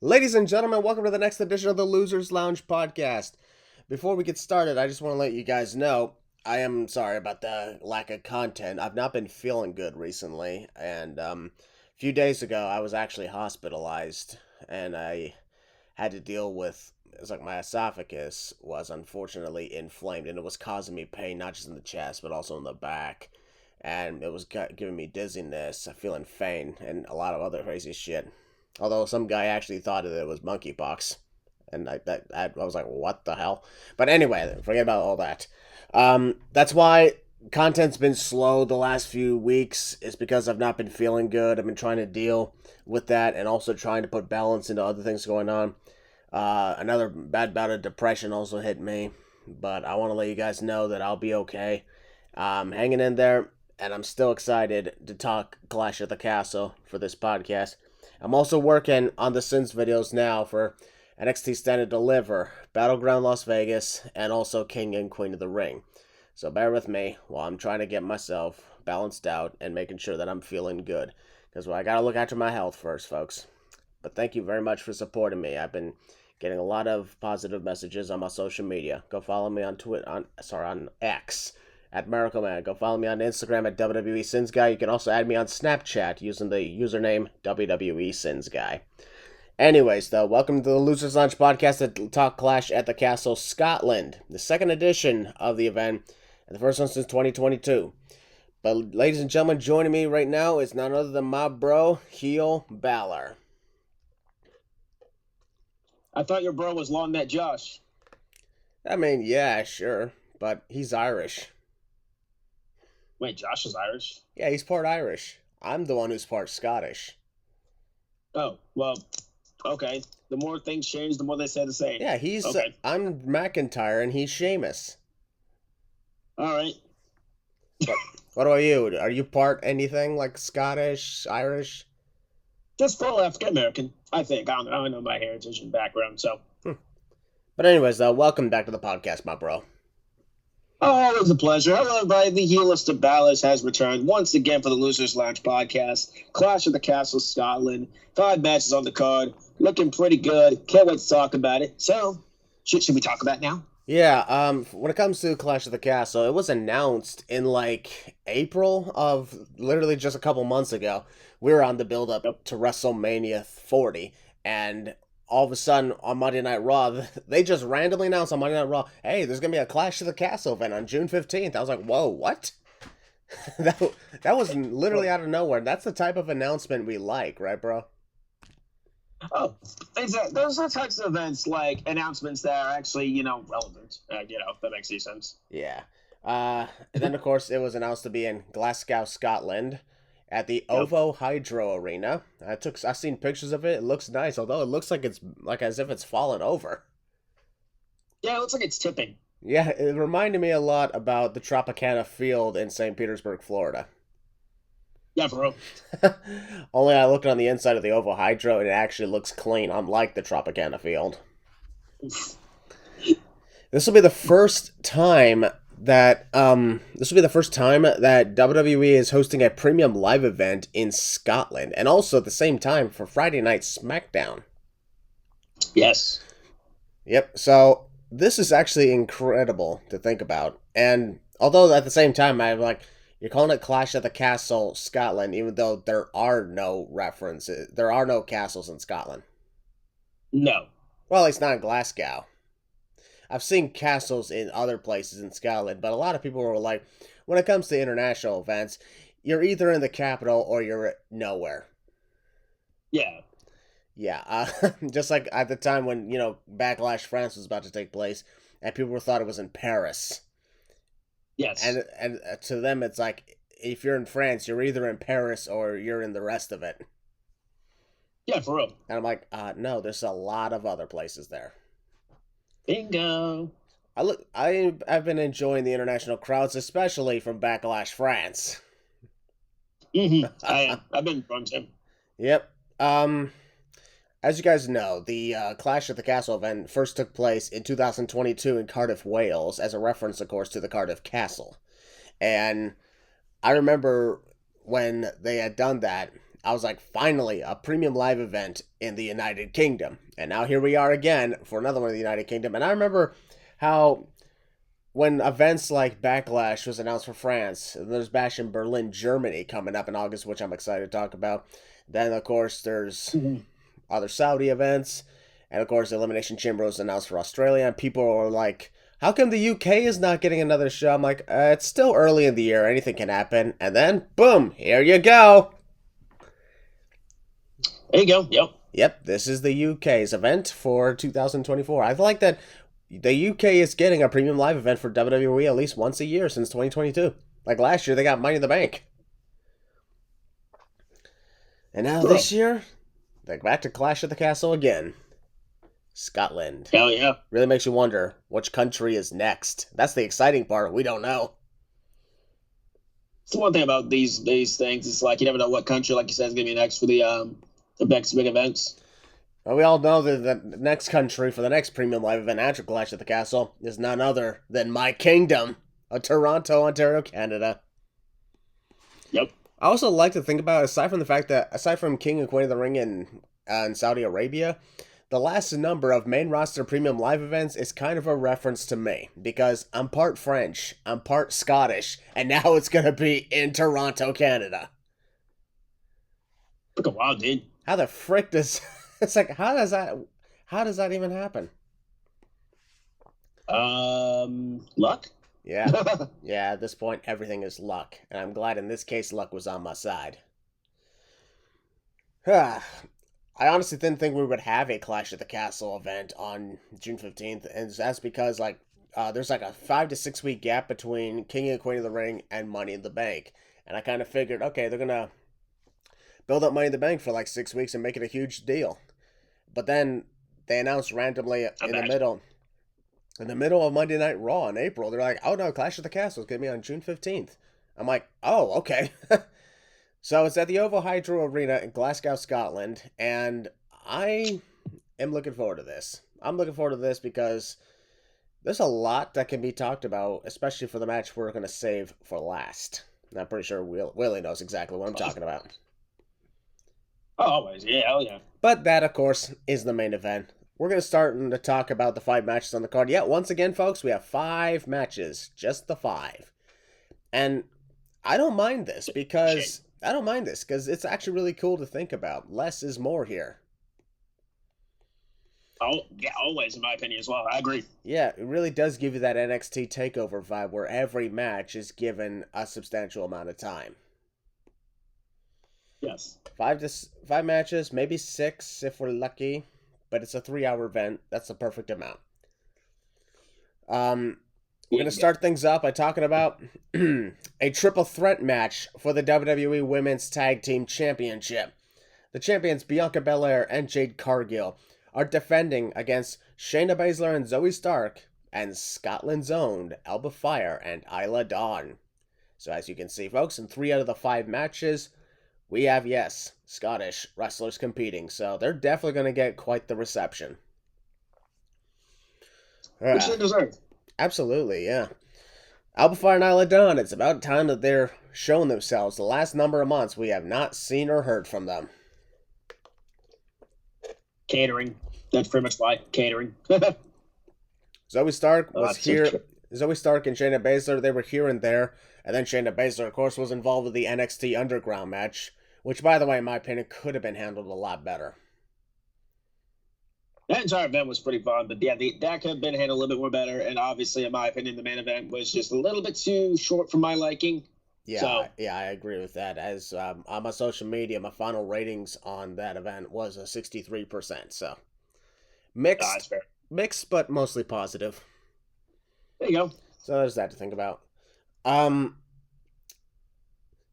Ladies and gentlemen, welcome to the next edition of the Losers Lounge podcast. Before we get started, I just want to let you guys know I am sorry about the lack of content. I've not been feeling good recently, and a few days ago I was actually hospitalized, and I had to deal with it's like my esophagus was unfortunately inflamed, and it was causing me pain not just in the chest but also in the back, and it was giving me dizziness, feeling faint, and a lot of other crazy shit. Although some guy actually thought that it was monkeypox, and I was like, what the hell? But anyway, forget about all that. That's why content's been slow the last few weeks. It's because I've not been feeling good. I've been trying to deal with that, and also trying to put balance into other things going on. Another bad bout of depression also hit me, but I want to let you guys know that I'll be okay. Hanging in there, and I'm still excited to talk Clash at the Castle for this podcast. I'm also working on the Sins videos now for NXT Stand and Deliver, Battleground Las Vegas, and also King and Queen of the Ring. So bear with me while I'm trying to get myself balanced out and making sure that I'm feeling good. Because I got to look after my health first, folks. But thank you very much for supporting me. I've been getting a lot of positive messages on my social media. Go follow me on on X. At Maracle Man. Go follow me on Instagram at WWE Sins Guy. You can also add me on Snapchat using the username WWE Sins Guy. Anyways, though, welcome to the Losers Lunch podcast at Talk Clash at the Castle Scotland, the second edition of the event, and the first one since 2022. But, ladies and gentlemen, joining me right now is none other than my bro, Heel Balor. I thought your bro was Long Neck Josh. I mean, yeah, sure, but he's Irish. Wait, Josh is Irish? Yeah, he's part Irish. I'm the one who's part Scottish. Oh, well, okay. The more things change, the more they say the same. Yeah, okay. I'm McIntyre and he's Sheamus. All right. What about you? Are you part anything like Scottish, Irish? Just full African American, I think. I don't know my heritage and background, so. But anyways, welcome back to the podcast, my bro. Oh, it was a pleasure. Hello, everybody. The Heelist of Ballas has returned once again for the Losers Lounge podcast. Clash of the Castle Scotland. 5 matches on the card. Looking pretty good. Can't wait to talk about it. So, should we talk about it now? Yeah, when it comes to Clash of the Castle, it was announced in like April of literally just a couple months ago. We were on the build-up to WrestleMania 40, and all of a sudden on Monday Night Raw, they just randomly announced on Monday Night Raw, hey, there's going to be a Clash of the Castle event on June 15th. I was like, whoa, what? that was literally out of nowhere. That's the type of announcement we like, right, bro? Oh, exactly. Those are types of events, like announcements that are actually, relevant. That makes any sense. Yeah. And then, of course, it was announced to be in Glasgow, Scotland, at the OVO Hydro Arena. I've seen pictures of it. It looks nice, although it looks like it's like as if it's fallen over. Yeah, it looks like it's tipping. Yeah, it reminded me a lot about the Tropicana Field in St. Petersburg, Florida. Yeah, for real. Only I looked on the inside of the OVO Hydro and it actually looks clean, unlike the Tropicana Field. This will be the first time that WWE is hosting a premium live event in Scotland, and also at the same time for Friday Night SmackDown. Yes. Yep. So this is actually incredible to think about, and although at the same time I'm like, you're calling it Clash at the Castle Scotland, even though there are no castles in Scotland. No. Well, at least not in Glasgow. I've seen castles in other places in Scotland, but a lot of people were like, when it comes to international events, you're either in the capital or you're nowhere. Yeah. Yeah, just like at the time when, Backlash France was about to take place, and people thought it was in Paris. Yes. And to them, it's like, if you're in France, you're either in Paris or you're in the rest of it. Yeah, for real. And I'm like, no, there's a lot of other places there. Bingo. I've been enjoying the international crowds, especially from Backlash France. Mm-hmm. I've been from him. Yep. As you guys know, the Clash at the Castle event first took place in 2022 in Cardiff, Wales, as a reference, of course, to the Cardiff Castle. And I remember when they had done that, I was like, finally, a premium live event in the United Kingdom. And now here we are again for another one in the United Kingdom. And I remember how when events like Backlash was announced for France, there's Bash in Berlin, Germany coming up in August, which I'm excited to talk about. Then, of course, there's other Saudi events. And, of course, Elimination Chamber was announced for Australia. And people are like, how come the UK is not getting another show? I'm like, it's still early in the year. Anything can happen. And then, boom, here you go. There you go. Yep. Yep, this is the UK's event for 2024. I like that the UK is getting a premium live event for WWE at least once a year since 2022. Like last year, they got Money in the Bank. And now this year, they're back to Clash at the Castle again. Scotland. Hell yeah. Really makes you wonder which country is next. That's the exciting part. We don't know. It's the one thing about these things. It's like you never know what country, like you said, is going to be next for the next big events. Well, we all know that the next country for the next premium live event after Clash at the Castle is none other than my kingdom of Toronto, Ontario, Canada. Yep. I also like to think about, aside from the fact that, aside from King and Queen of the Ring in Saudi Arabia, the last number of main roster premium live events is kind of a reference to me, because I'm part French, I'm part Scottish, and now it's going to be in Toronto, Canada. Freaking wild, dude. How the frick does... It's like, how does that even happen? Luck? Yeah. Yeah, at this point, everything is luck. And I'm glad in this case, luck was on my side. I honestly didn't think we would have a Clash at the Castle event on June 15th. And that's because, like, there's like a 5 to 6 week gap between King and Queen of the Ring and Money in the Bank. And I kind of figured, okay, they're going to build up Money in the Bank for like 6 weeks and make it a huge deal. But then they announced randomly in the middle of Monday Night Raw in April, they're like, oh no, Clash of the Castle is going to be on June 15th. I'm like, oh, okay. So it's at the OVO Hydro Arena in Glasgow, Scotland, and I am looking forward to this. I'm looking forward to this because there's a lot that can be talked about, especially for the match we're going to save for last. And I'm pretty sure Willie knows exactly what I'm talking about. Oh, always. Yeah, hell yeah. But that, of course, is the main event. We're going to start to talk about the 5 matches on the card. Yeah, once again, folks, we have 5 matches. Just the 5. And I don't mind this because... it's actually really cool to think about. Less is more here. Oh, yeah, always, in my opinion, as well. I agree. Yeah, it really does give you that NXT TakeOver vibe where every match is given a substantial amount of time. Yes. 5 matches, maybe 6 if we're lucky, but it's a 3-hour event. That's the perfect amount. We're going to start things up by talking about a triple threat match for the WWE Women's Tag Team Championship. The champions Bianca Belair and Jade Cargill are defending against Shayna Baszler and Zoe Stark and Scotland's own Alba Fire and Isla Dawn. So as you can see, folks, in 3 out of the 5 matches, we have, yes, Scottish wrestlers competing. So they're definitely going to get quite the reception. Which they deserve. Absolutely, yeah. Alba Fire and Isla Dawn, it's about time that they're showing themselves. The last number of months, we have not seen or heard from them. Catering. That's pretty much why. Catering. Zoe Stark was here. Zoe Stark and Shayna Baszler, they were here and there. And then Shayna Baszler, of course, was involved with the NXT Underground match, which, by the way, in my opinion, could have been handled a lot better. That entire event was pretty fun, but yeah, that could have been handled a little bit more better. And obviously, in my opinion, the main event was just a little bit too short for my liking. Yeah, I agree with that. As on my social media, my final ratings on that event was a 63%. So mixed, but mostly positive. There you go. So there's that to think about.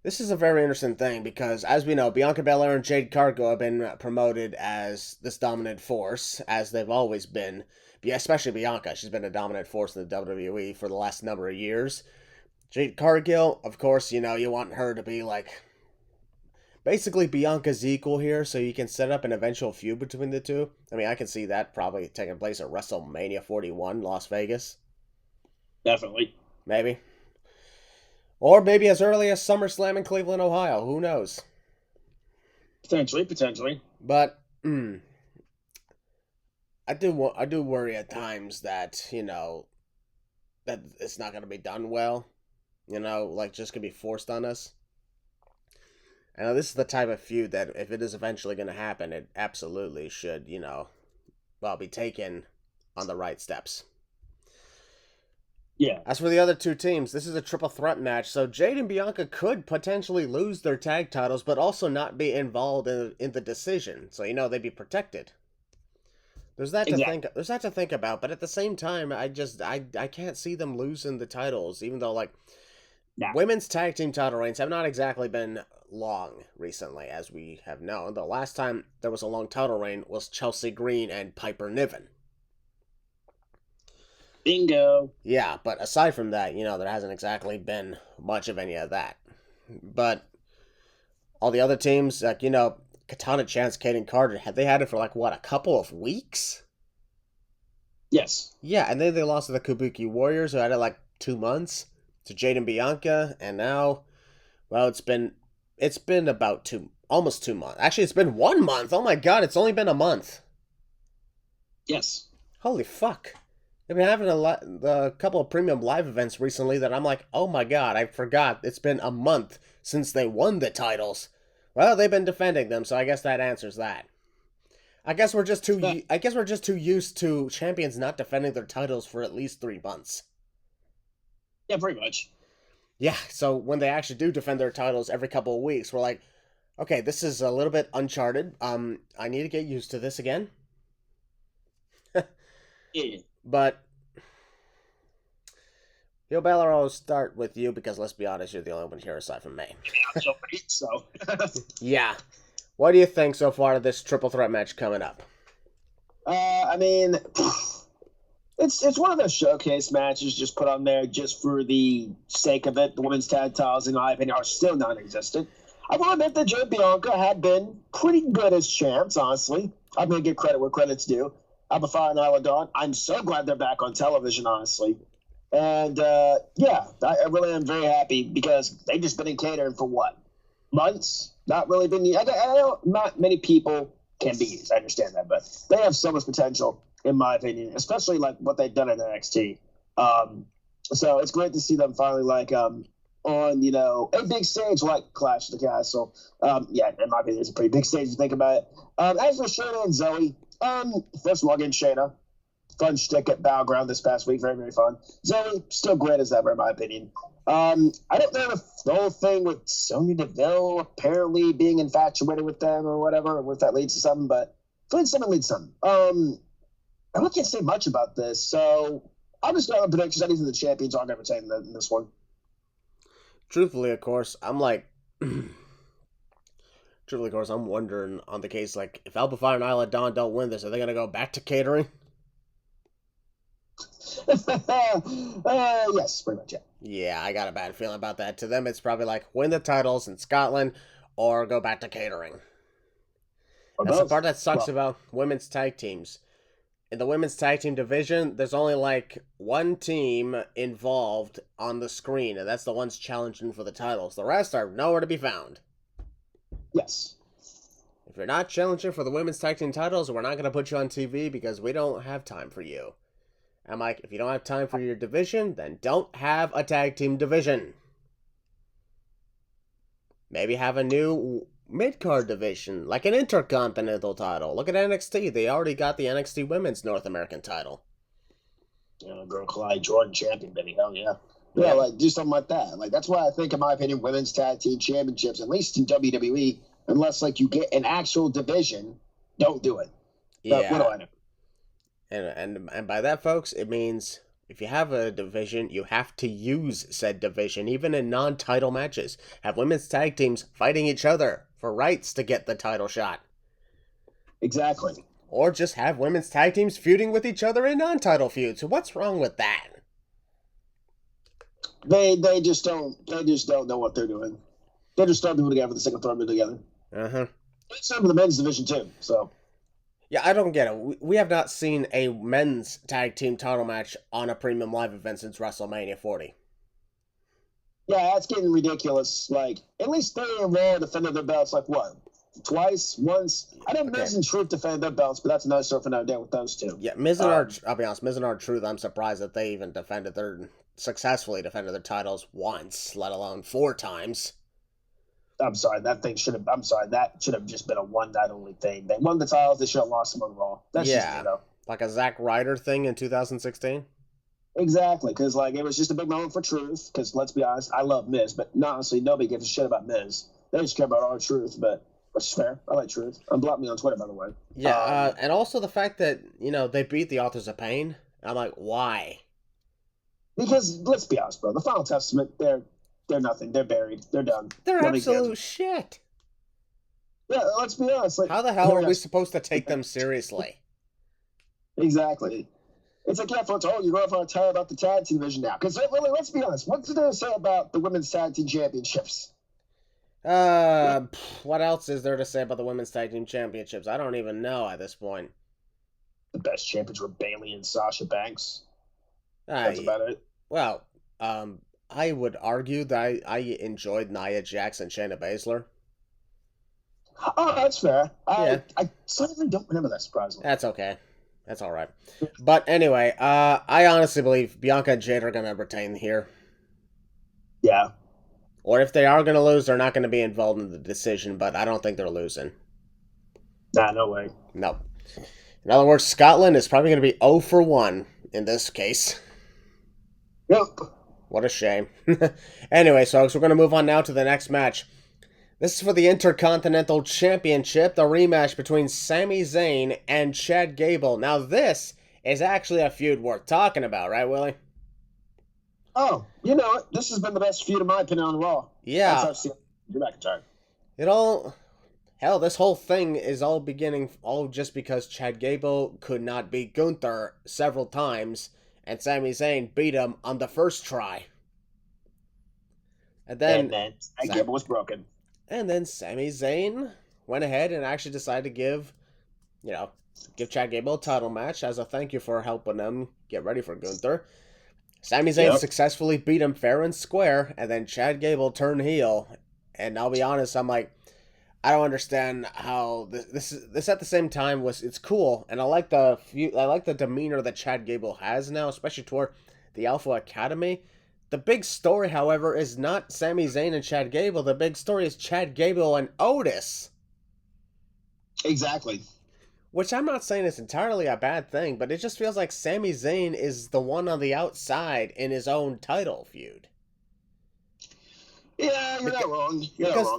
This is a very interesting thing because, as we know, Bianca Belair and Jade Cargill have been promoted as this dominant force, as they've always been. Especially Bianca. She's been a dominant force in the WWE for the last number of years. Jade Cargill, of course, you want her to be like basically Bianca's equal here, so you can set up an eventual feud between the two. I mean, I can see that probably taking place at WrestleMania 41, Las Vegas. Definitely. Maybe. Or maybe as early as SummerSlam in Cleveland, Ohio. Who knows? Potentially. But I do worry at times that that it's not going to be done well. Like just going to be forced on us. And this is the type of feud that if it is eventually going to happen, it absolutely should, be taken on the right steps. Yeah. As for the other two teams, this is a triple threat match, so Jade and Bianca could potentially lose their tag titles, but also not be involved in the decision. So they'd be protected. There's that to think about, but at the same time, I can't see them losing the titles, even though women's tag team title reigns have not exactly been long recently, as we have known. The last time there was a long title reign was Chelsea Green and Piper Niven. Bingo. Yeah, but aside from that, there hasn't exactly been much of any of that. But all the other teams, Katana Chance, Kaden Carter, they had it for a couple of weeks? Yes. Yeah, and then they lost to the Kabuki Warriors, who had it 2 months, to Jade and Bianca, and now, well, it's been about almost 2 months. Actually, it's been 1 month. Oh my god, it's only been a month. Yes. Holy fuck. I've been having a couple of premium live events recently that I'm like, oh my god, I forgot it's been a month since they won the titles. Well, they've been defending them, so I guess that answers that. I guess we're just too used to champions not defending their titles for at least 3 months. Yeah, pretty much. Yeah, so when they actually do defend their titles every couple of weeks, we're like, okay, this is a little bit uncharted. I need to get used to this again. Yeah. But Yo, Balor, I'll start with you because let's be honest, you're the only one here aside from me. So. Yeah. What do you think so far of this triple threat match coming up? I mean, it's one of those showcase matches just put on there just for the sake of it. The women's tag titles, in my opinion, are still non-existent. I will admit that Jade Bianca had been pretty good as champs, honestly. I'm going to give credit where credit's due. Alba Fyre and Isla Dawn, I'm so glad they're back on television, honestly. And, yeah, I really am very happy because they've just been in catering for what? Months? Not really been used. I know not many people can be used. I understand that. But they have so much potential, in my opinion, especially what they've done in NXT. So it's great to see them finally, on, a big stage like Clash of the Castle. Yeah, in my opinion, it's a pretty big stage to think about it. As for Shayna and Zoe, first of all, again, Shayna. Fun shtick at Battleground this past week. Very, very fun. Zoe, still great as ever, in my opinion. I don't know if the whole thing with Sonya Deville apparently being infatuated with them or whatever, or if that leads to something, but leads to something. I really can't say much about this, so I'm just going to predict any of the champions aren't going to retain in this one. Truthfully, of course, I'm wondering on the case, if Alba Fyre and Isla Dawn don't win this, are they going to go back to catering? Yes, pretty much, yeah. Yeah, I got a bad feeling about that. To them, it's probably win the titles in Scotland or go back to catering. That's the part that sucks about women's tag teams. In the women's tag team division, there's only one team involved on the screen, and that's the ones challenging for the titles. The rest are nowhere to be found. Yes. If you're not challenging for the women's tag team titles, we're not going to put you on TV because we don't have time for you. I'm like, if you don't have time for your division, then don't have a tag team division. Maybe have a new mid-card division, like an Intercontinental title. Look at NXT. They already got the NXT Women's North American title. Yeah, girl Clyde Jordan champion, baby. Hell yeah. Yeah, do something like that. That's why I think, in my opinion, women's tag team championships, at least in WWE, unless you get an actual division, don't do it. But yeah. What do I know? And by that, folks, it means if you have a division, you have to use said division, even in non-title matches. Have women's tag teams fighting each other for rights to get the title shot. Exactly. Or just have women's tag teams feuding with each other in non-title feuds. What's wrong with that? They just don't know what they're doing. They just throw people together for the sake of throwing people together. Uh-huh. It's same with the men's division too, so. Yeah, I don't get it. We have not seen a men's tag team title match on a premium live event since WrestleMania 40. Yeah, that's getting ridiculous. At least they and Raw defended their belts, twice, once. I know Okay. Miz and Truth defended their belts, but that's another story for another day with those two. Yeah, I'll be honest, Miz and R-Truth, I'm surprised that they even successfully defended their titles once, let alone 4 times. I'm sorry, that should have just been a one night only thing. They won the titles, they should have lost them on Raw. That's just me, though. Like a Zack Ryder thing in 2016? Exactly, because it was just a big moment for Truth. Because let's be honest, I love Miz, but honestly, nobody gives a shit about Miz. They just care about R-Truth, but which is fair. I like Truth. Unblock me on Twitter, by the way. Yeah, and also the fact that they beat the Authors of Pain. I'm like, why? Because let's be honest, bro, the Final Testament, they're nothing. They're buried. They're done. They're absolute shit. Yeah, let's be honest. How the hell are we supposed to take them seriously? Exactly. It's like, yeah, folks, you're going for a title about the tag team division now. Because really, let's be honest. What's there to say about the women's tag team championships? What else is there to say about the women's tag team championships? I don't even know at this point. The best champions were Bayley and Sasha Banks. That's about it. Well, I would argue that I enjoyed Nia Jax and Shayna Baszler. Oh, that's fair. I suddenly don't remember that, surprisingly. That's okay. That's all right. But anyway, I honestly believe Bianca and Jade are going to retain here. Yeah. Or if they are going to lose, they're not going to be involved in the decision, but I don't think they're losing. Nah, no way. No. In other words, Scotland is probably going to be 0 for 1 in this case. Yep. What a shame. Anyway, folks, we're going to move on now to the next match. This is for the Intercontinental Championship, the rematch between Sami Zayn and Chad Gable. Now, this is actually a feud worth talking about, right, Willie? Oh, you know it. This has been the best feud, in my opinion, on Raw. Yeah. I've seen Drew McIntyre. Hell, this whole thing is all just because Chad Gable could not beat Gunther several times, and Sami Zayn beat him on the first try. And then Gable was broken. And then Sami Zayn went ahead and actually decided to give Chad Gable a title match as a thank you for helping him get ready for Gunther. Sami Zayn successfully beat him fair and square, and then Chad Gable turned heel. And I'll be honest, I'm like, I don't understand how this at the same time it's cool, and I like the demeanor that Chad Gable has now, especially toward the Alpha Academy. The big story, however, is not Sami Zayn and Chad Gable. The big story is Chad Gable and Otis. Exactly. Which I'm not saying is entirely a bad thing, but it just feels like Sami Zayn is the one on the outside in his own title feud. Yeah, you're not wrong.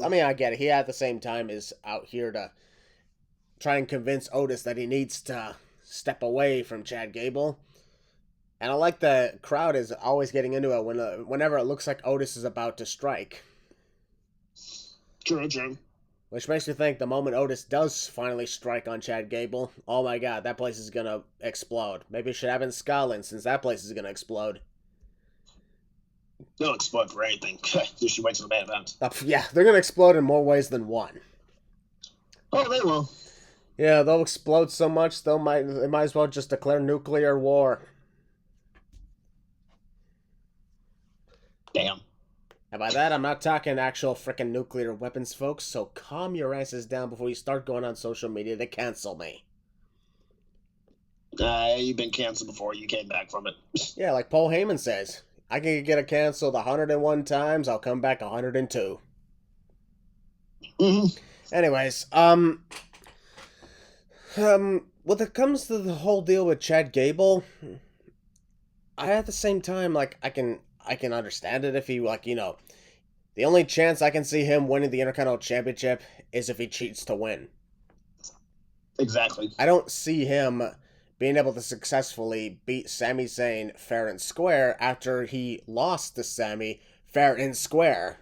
I mean, I get it. He at the same time is out here to try and convince Otis that he needs to step away from Chad Gable. And I like the crowd is always getting into it whenever it looks like Otis is about to strike. True. Which makes me think the moment Otis does finally strike on Chad Gable, oh my god, that place is going to explode. Maybe it should happen in Scotland since that place is going to explode. They'll explode for anything. You should wait till the main event. Yeah, they're going to explode in more ways than one. Oh, they will. Yeah, they'll explode so much they might as well just declare nuclear war. Damn. And by that, I'm not talking actual freaking nuclear weapons, folks, so calm your asses down before you start going on social media to cancel me. You've been canceled before. You came back from it. Yeah, like Paul Heyman says, I can get it canceled 101 times, I'll come back 102. Mm-hmm. Anyways, when it comes to the whole deal with Chad Gable, I at the same time, like, I can understand it if he, like, the only chance I can see him winning the Intercontinental Championship is if he cheats to win. Exactly. I don't see him being able to successfully beat Sami Zayn fair and square after he lost to Sami fair and square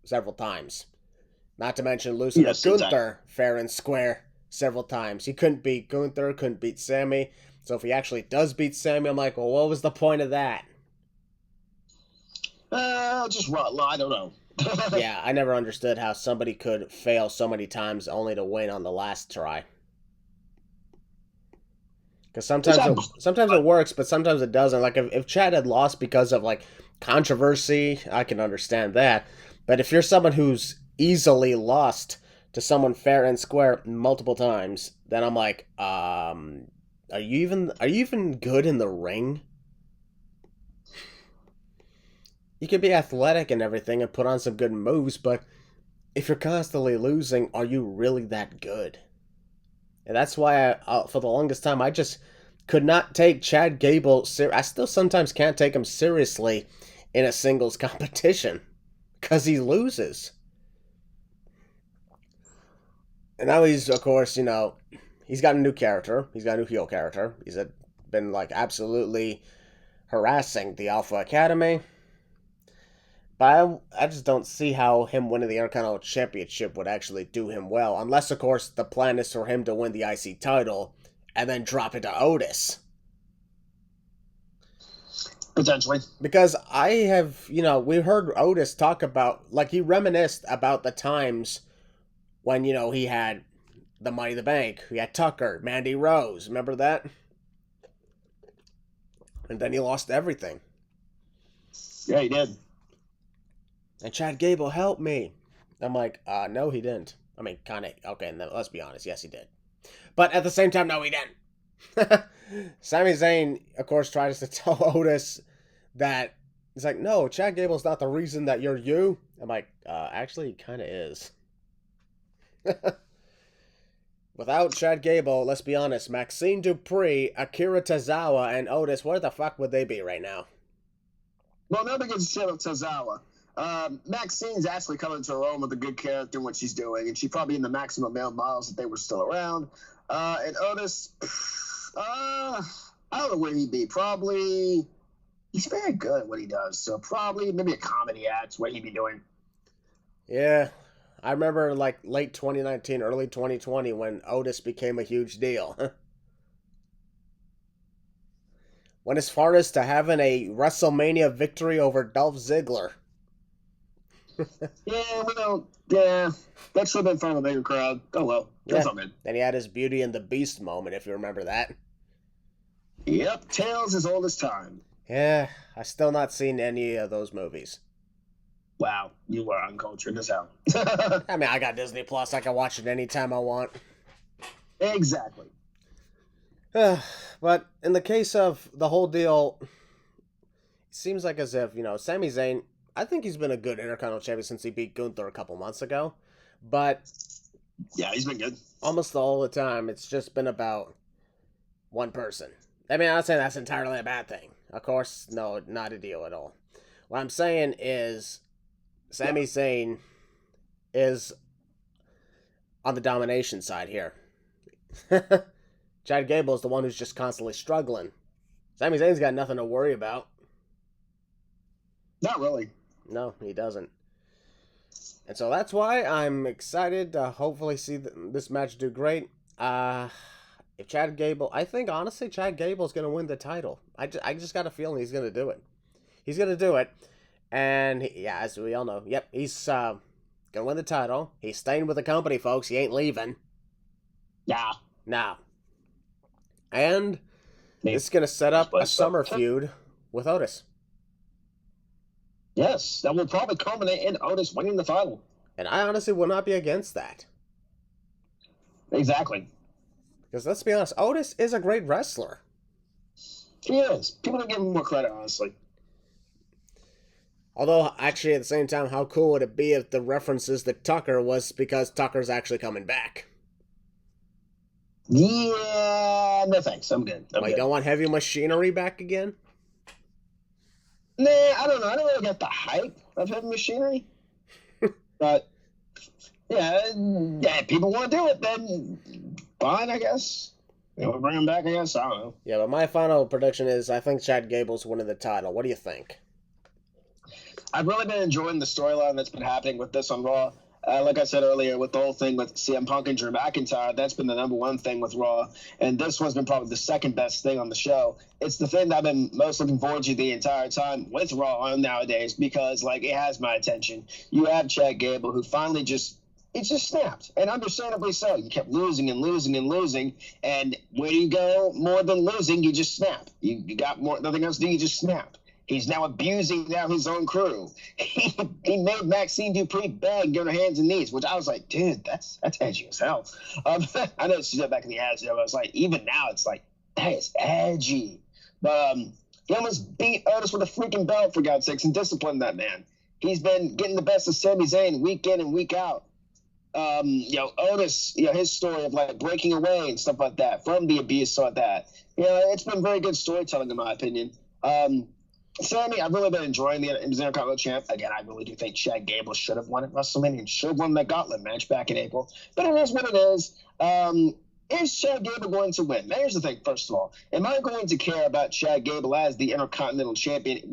several times. Not to mention losing to Gunther fair and square several times. He couldn't beat Gunther, couldn't beat Sami. So if he actually does beat Sami, I'm like, well, what was the point of that? Just run. I don't know. Yeah, I never understood how somebody could fail so many times only to win on the last try. Because sometimes it works, but sometimes it doesn't. Like, if Chad had lost because of, like, controversy, I can understand that. But if you're someone who's easily lost to someone fair and square multiple times, then I'm like, are you even good in the ring? You can be athletic and everything and put on some good moves, but if you're constantly losing, are you really that good? And that's why for the longest time, I just could not take Chad Gable. I still sometimes can't take him seriously in a singles competition because he loses. And now he's, of course, he's got a new character. He's got a new heel character. He's been like absolutely harassing the Alpha Academy. But I just don't see how him winning the Intercontinental Championship would actually do him well. Unless, of course, the plan is for him to win the IC title and then drop it to Otis. Potentially. Because I have, we heard Otis talk about, like, he reminisced about the times when, he had the Money in the Bank. He had Tucker, Mandy Rose. Remember that? And then he lost everything. Yeah, he did. And Chad Gable helped me. I'm like, no, he didn't. I mean, kind of. Okay, let's be honest. Yes, he did. But at the same time, no, he didn't. Sami Zayn, of course, tries to tell Otis that he's like, no, Chad Gable's not the reason that you're you. I'm like, actually, he kind of is. Without Chad Gable, let's be honest, Maxine Dupree, Akira Tozawa, and Otis, where the fuck would they be right now? Well, nobody gives a shit about Tozawa. Maxine's actually coming to her own with a good character in what she's doing, and she's probably in the maximum male models if they were still around. And Otis, I don't know where he'd be. Probably, he's very good at what he does, so probably maybe a comedy act's what he'd be doing. Yeah, I remember like late 2019, early 2020 when Otis became a huge deal. Went as far as to having a WrestleMania victory over Dolph Ziggler. Yeah, that should have been in front of a bigger crowd. Oh well, that's all good. Then he had his Beauty and the Beast moment, if you remember that. Yep, tales as old as time. Yeah, I still not seen any of those movies. Wow, you are uncultured as hell. I mean, I got Disney Plus. I can watch it anytime I want. Exactly. But in the case of the whole deal, it seems like as if, Sami Zayn, I think he's been a good Intercontinental Champion since he beat Gunther a couple months ago. But yeah, he's been good. Almost all the time, it's just been about one person. I mean, I'm not saying that's entirely a bad thing. Of course, no, not a deal at all. What I'm saying is Sami Zayn is on the domination side here. Chad Gable is the one who's just constantly struggling. Sami Zayn's got nothing to worry about. Not really. No, he doesn't. And so that's why I'm excited to hopefully see this match do great. If Chad Gable, I think honestly Chad Gable's going to win the title. I just got a feeling he's going to do it. He's going to do it. And as we all know, yep, he's going to win the title. He's staying with the company, folks. He ain't leaving. Yeah. No. And it's going to set up a summer feud with Otis. Yes, that will probably culminate in Otis winning the title. And I honestly will not be against that. Exactly. Because let's be honest, Otis is a great wrestler. He is. People don't give him more credit, honestly. Although, actually, at the same time, how cool would it be if the references to Tucker was because Tucker's actually coming back? Yeah, no thanks. I'm good. You don't want Heavy Machinery back again? Nah, I don't know. I don't really get the hype of Heavy Machinery. But, yeah, people want to do it, then fine, I guess. We'll bring him back, I guess. I don't know. Yeah, but my final prediction is I think Chad Gable's winning the title. What do you think? I've really been enjoying the storyline that's been happening with this on Raw. Like I said earlier, with the whole thing with CM Punk and Drew McIntyre, that's been the number one thing with Raw. And this one's been probably the second best thing on the show. It's the thing that I've been most looking forward to the entire time with Raw on nowadays because, it has my attention. You have Chad Gable, who finally just snapped, and understandably so. You kept losing and losing and losing, and where you go more than losing, you just snap. You got nothing else to do, you just snap. He's now abusing his own crew. He made Maxine Dupree beg, get on her hands and knees, which I was like, dude, that's edgy as hell. I know she said back in the ads, but I was like, even now, it's like, that is edgy. But he almost beat Otis with a freaking belt, for God's sakes, and disciplined that man. He's been getting the best of Sami Zayn week in and week out. Otis, his story of like breaking away and stuff like that from the abuse like that. It's been very good storytelling in my opinion. Sammy, I've really been enjoying the Intercontinental champ. Again, I really do think Chad Gable should have won at WrestleMania and should have won the Gauntlet match back in April. But it is what it is. Is Chad Gable going to win? Now, here's the thing, first of all. Am I going to care about Chad Gable as the Intercontinental champion if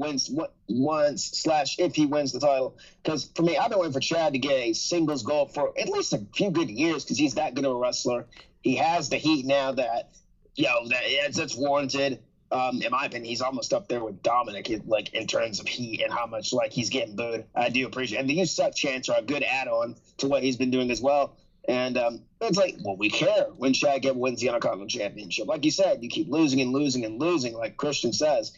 he wins the title? Because for me, I've been waiting for Chad to get a singles gold for at least a few good years because he's that good of a wrestler. He has the heat now that's warranted. In my opinion, he's almost up there with Dominic, in terms of heat and how much he's getting booed. I do appreciate it. And the "You Suck" chants are a good add-on to what he's been doing as well. And it's like, well, we care when Chad Gable wins the Intercontinental Championship. Like you said, you keep losing and losing and losing, like Christian says.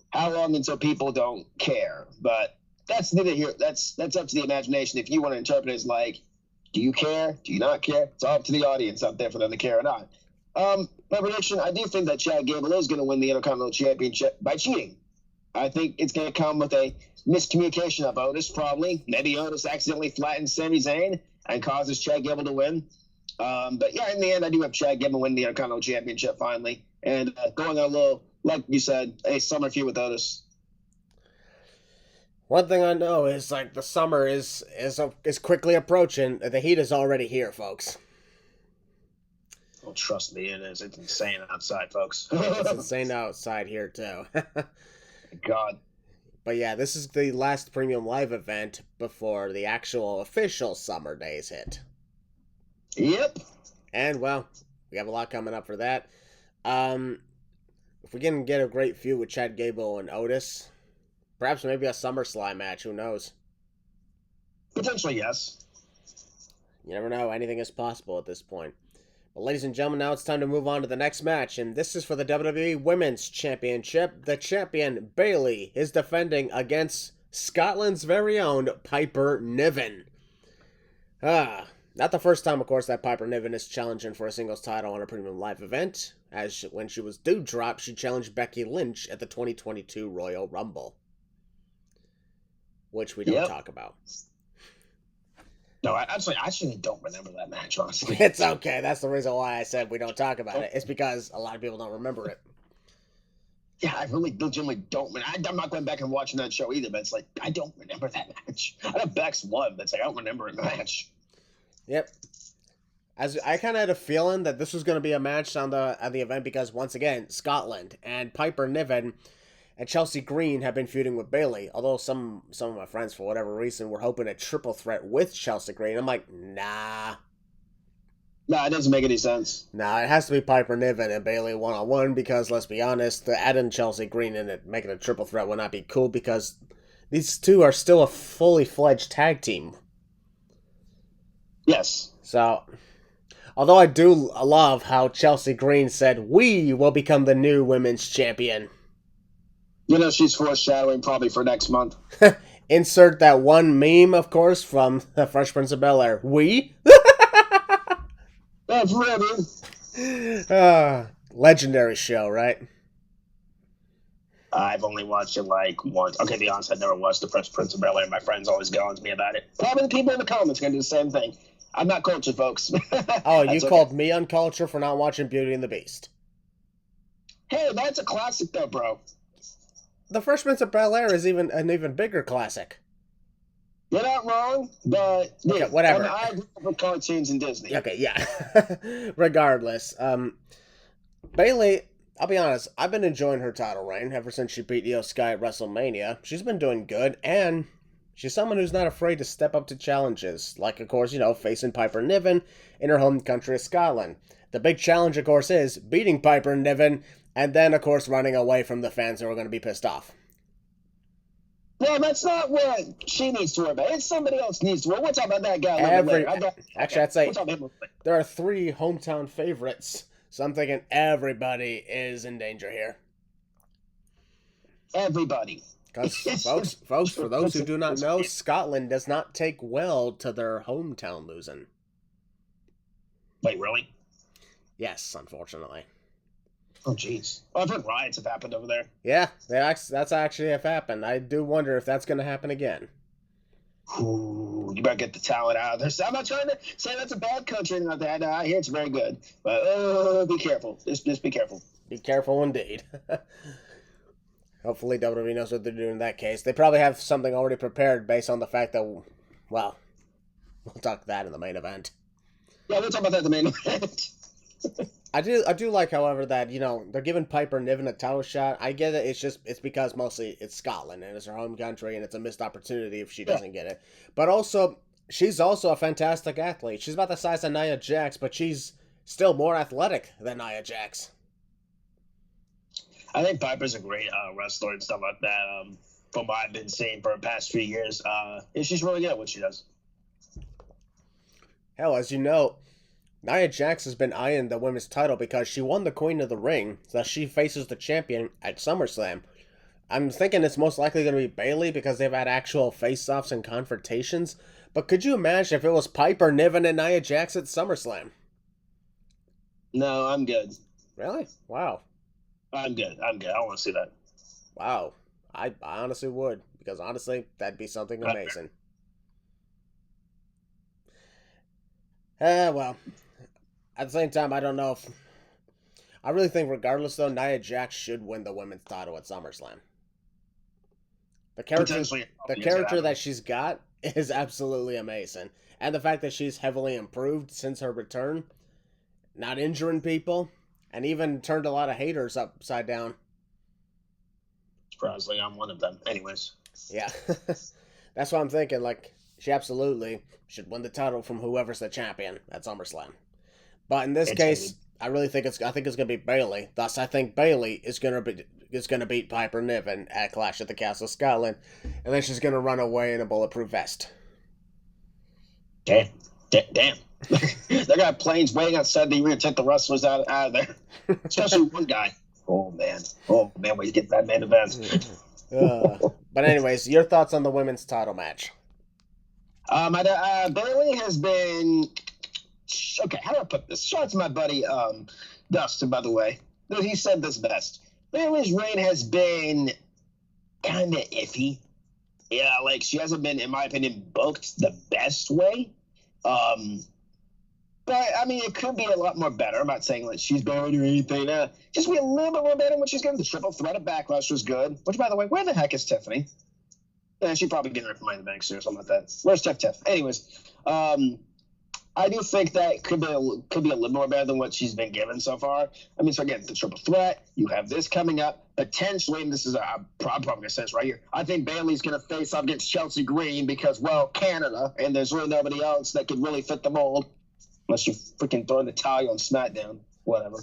How long until people don't care? But that's neither here. That's up to the imagination. If you want to interpret it as like, do you care? Do you not care? It's all up to the audience out there for them to care or not. My prediction, I do think that Chad Gable is going to win the Intercontinental Championship by cheating. I think it's going to come with a miscommunication of Otis, probably. Maybe Otis accidentally flattens Sami Zayn and causes Chad Gable to win. But yeah, in the end, I do have Chad Gable win the Intercontinental Championship finally. And going on a little, like you said, a summer feud with Otis. One thing I know is the summer is quickly approaching. The heat is already here, folks. Well, trust me, it is. It's insane outside, folks. It's insane outside here, too. God. But yeah, this is the last Premium Live event before the actual official summer days hit. Yep. And, well, we have a lot coming up for that. If we can get a great feud with Chad Gable and Otis, perhaps maybe a SummerSlam match, who knows? Potentially, yes. You never know. Anything is possible at this point. But ladies and gentlemen, now it's time to move on to the next match, and this is for the WWE Women's Championship. The champion, Bayley, is defending against Scotland's very own Piper Niven. Not the first time, of course, that Piper Niven is challenging for a singles title on a Premium Live event, as when she was due drop, she challenged Becky Lynch at the 2022 Royal Rumble, which we don't talk about. No, I actually don't remember that match, honestly. It's okay. That's the reason why I said we don't talk about it. It's because a lot of people don't remember it. Yeah, I really legitimately don't. I'm not going back and watching that show either, but it's like, I don't remember that match. I know Bex won, but it's like, I don't remember a match. Yep. As I kind of had a feeling that this was going to be a match on the event because, once again, Scotland and Piper Niven and Chelsea Green have been feuding with Bayley. Although some of my friends, for whatever reason, were hoping a triple threat with Chelsea Green. I'm like, nah. Nah, it doesn't make any sense. Nah, it has to be Piper Niven and Bayley one-on-one because, let's be honest, adding Chelsea Green in it, making a triple threat would not be cool because these two are still a fully fledged tag team. Yes. So, although I do love how Chelsea Green said, we will become the new women's champion. She's foreshadowing probably for next month. Insert that one meme, of course, from The Fresh Prince of Bel-Air. We? That's ready. Legendary show, right? I've only watched it once. Okay, to be honest, I've never watched The Fresh Prince of Bel-Air. My friends always go on to me about it. Probably the people in the comments are going to do the same thing. I'm not cultured, folks. Oh, you called me uncultured for not watching Beauty and the Beast. Hey, that's a classic, though, bro. The Fresh Prince of Bel-Air is an even bigger classic. You're not wrong, but okay, whatever. I grew up with cartoons and Disney. Okay, yeah. Regardless, Bayley, I'll be honest, I've been enjoying her title reign ever since she beat Io Sky at WrestleMania. She's been doing good, and she's someone who's not afraid to step up to challenges, like, of course, facing Piper Niven in her home country of Scotland. The big challenge, of course, is beating Piper Niven, and then, of course, running away from the fans who are going to be pissed off. Well, that's not what she needs to worry about. It's somebody else needs to worry. We'll talk about that guy Actually, I'd say there are 3 hometown favorites, so I'm thinking everybody is in danger here. Everybody. Because, folks, for those who do not know, Scotland does not take well to their hometown losing. Wait, really? Yes, unfortunately. Oh, jeez. Oh, I've heard riots have happened over there. Yeah, that's actually have happened. I do wonder if that's going to happen again. Ooh, you better get the talent out of there. So I'm not trying to say that's a bad country and all that. I hear it's very good. But be careful. Just be careful. Be careful indeed. Hopefully WWE knows what they're doing in that case. They probably have something already prepared based on the fact that, well, we'll talk that in the main event. Yeah, we'll talk about that in the main event. I do like, however, that, they're giving Piper Niven a title shot. I get it. It's because mostly it's Scotland and it's her home country and it's a missed opportunity if she doesn't get it. But also, she's also a fantastic athlete. She's about the size of Nia Jax, but she's still more athletic than Nia Jax. I think Piper's a great wrestler and stuff like that. From what I've been seeing for the past few years, she's really good at what she does. Hell, as you know, Nia Jax has been eyeing the women's title because she won the Queen of the Ring, so she faces the champion at SummerSlam. I'm thinking it's most likely going to be Bayley because they've had actual face-offs and confrontations. But could you imagine if it was Piper Niven and Nia Jax at SummerSlam? No, I'm good. Really? Wow. I'm good. I want to see that. Wow. I honestly would, because honestly, that'd be something amazing. Well, at the same time, I don't know if... I really think regardless, though, Nia Jax should win the women's title at SummerSlam. The character that she's got is absolutely amazing. And the fact that she's heavily improved since her return, not injuring people, and even turned a lot of haters upside down. Surprisingly, I'm one of them. Anyways. Yeah. That's what I'm thinking. Like, she absolutely should win the title from whoever's the champion at SummerSlam. But in this case, I think it's gonna be Bayley. Thus, I think Bayley is gonna beat Piper Niven at Clash at the Castle Scotland, and then she's gonna run away in a bulletproof vest. Damn. They got planes waiting outside the arena to take the wrestlers out of there. Especially one guy. Oh man, wait to get that main event. But anyways, your thoughts on the women's title match? Bayley has been... Okay, how do I put this? Shout out to my buddy Dustin, by the way. He said this best. Bayley's reign has been kind of iffy. Yeah, like she hasn't been, in my opinion, booked the best way. But, I mean, it could be a lot more better. I'm not saying like she's better or anything. Just be a little bit more better when she's getting the triple threat of Backlash was good. Which, by the way, where the heck is Tiffany? She probably getting her from Money in the Bank or something like that. Where's Tiff? Anyways, I do think that could be a little more better than what she's been given so far. I mean, so again, the triple threat, you have this coming up. Potentially, and this is I'm probably going to say this right here, I think Bayley's going to face off against Chelsea Green because, well, Canada, and there's really nobody else that could really fit the mold. Unless you're freaking throwing the towel on SmackDown. Whatever.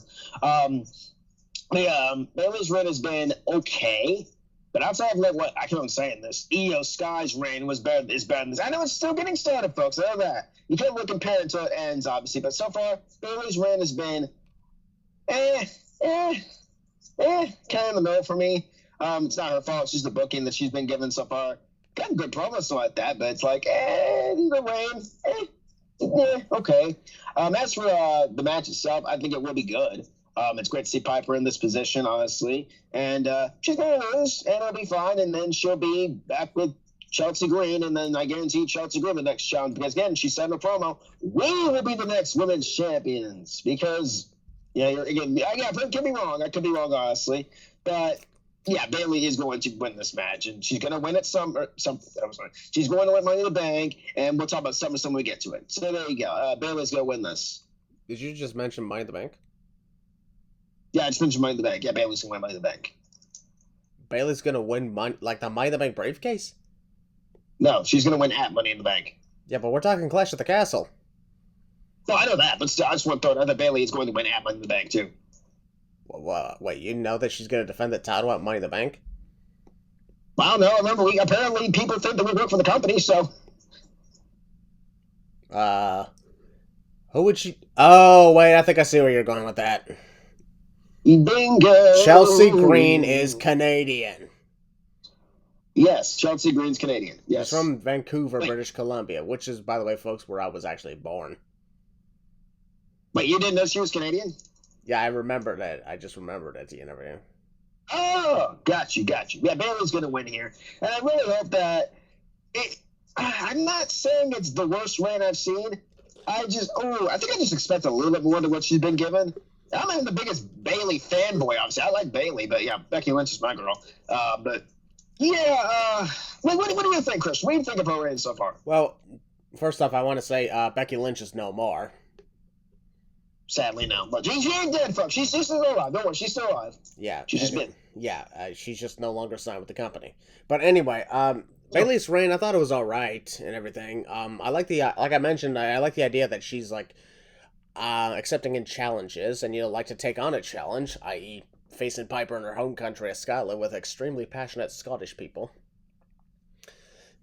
Bayley's reign has been okay. But outside of what I keep on saying this, Io Sky's reign is better than this. I know it's still getting started, folks. I know that. You can't really compare it until it ends, obviously. But so far, Bayley's reign has been kind of in the middle for me. It's not her fault. It's just the booking that she's been given so far. Got good promos like that, but it's like, the reign, okay. As for the match itself, I think it will be good. It's great to see Piper in this position, honestly. And she's going to lose, and it'll be fine. And then she'll be back with Chelsea Green, and then I guarantee Chelsea Green the next challenge. Because, again, she said in a promo, we will be the next women's champions. Because, don't get me wrong. I could be wrong, honestly. But, yeah, Bayley is going to win this match. And she's going to win at she's going to win Money in the Bank, and we'll talk about SummerSlam when we get to it. So there you go. Bayley's going to win this. Did you just mention Money in the Bank? Yeah, I just mentioned Money in the Bank. Yeah, Bayley's going to win Money in the Bank. Bayley's going to win the Money in the Bank briefcase? No, she's going to win at Money in the Bank. Yeah, but we're talking Clash at the Castle. Well, I know that, but still, I just want to throw it out that Bayley is going to win at Money in the Bank, too. Wait, you know that she's going to defend the title at Money in the Bank? I don't know. Remember, apparently people think that we work for the company, so... Who would she... Oh, wait, I think I see where you're going with that. Bingo! Chelsea Green is Canadian. Yes, Chelsea Green's Canadian. She's Yes. from Vancouver, Wait, British Columbia, which is, by the way, folks, where I was actually born. wait, you didn't know she was Canadian? Yeah, I remembered it. I just remembered it and everything. Oh, got you. Yeah, Bailey's going to win here. And I really hope that I'm not saying it's the worst reign I've seen. I think I just expect a little bit more than what she's been given. I'm not the biggest Bailey fanboy, obviously. I like Bailey, but yeah, Becky Lynch is my girl. But yeah, what do you think, Chris? What do you think of her reign so far? Well, first off, I want to say Becky Lynch is no more. Sadly, no. But she ain't dead, folks. She's still alive. Don't worry, she's still alive. Yeah. She's just been. Yeah, she's just no longer signed with the company. But anyway, Bailey's reign, I thought it was all right and everything. I like like I mentioned, I like the idea that she's like accepting in challenges and like to take on a challenge, i.e., facing Piper in her home country of Scotland with extremely passionate Scottish people.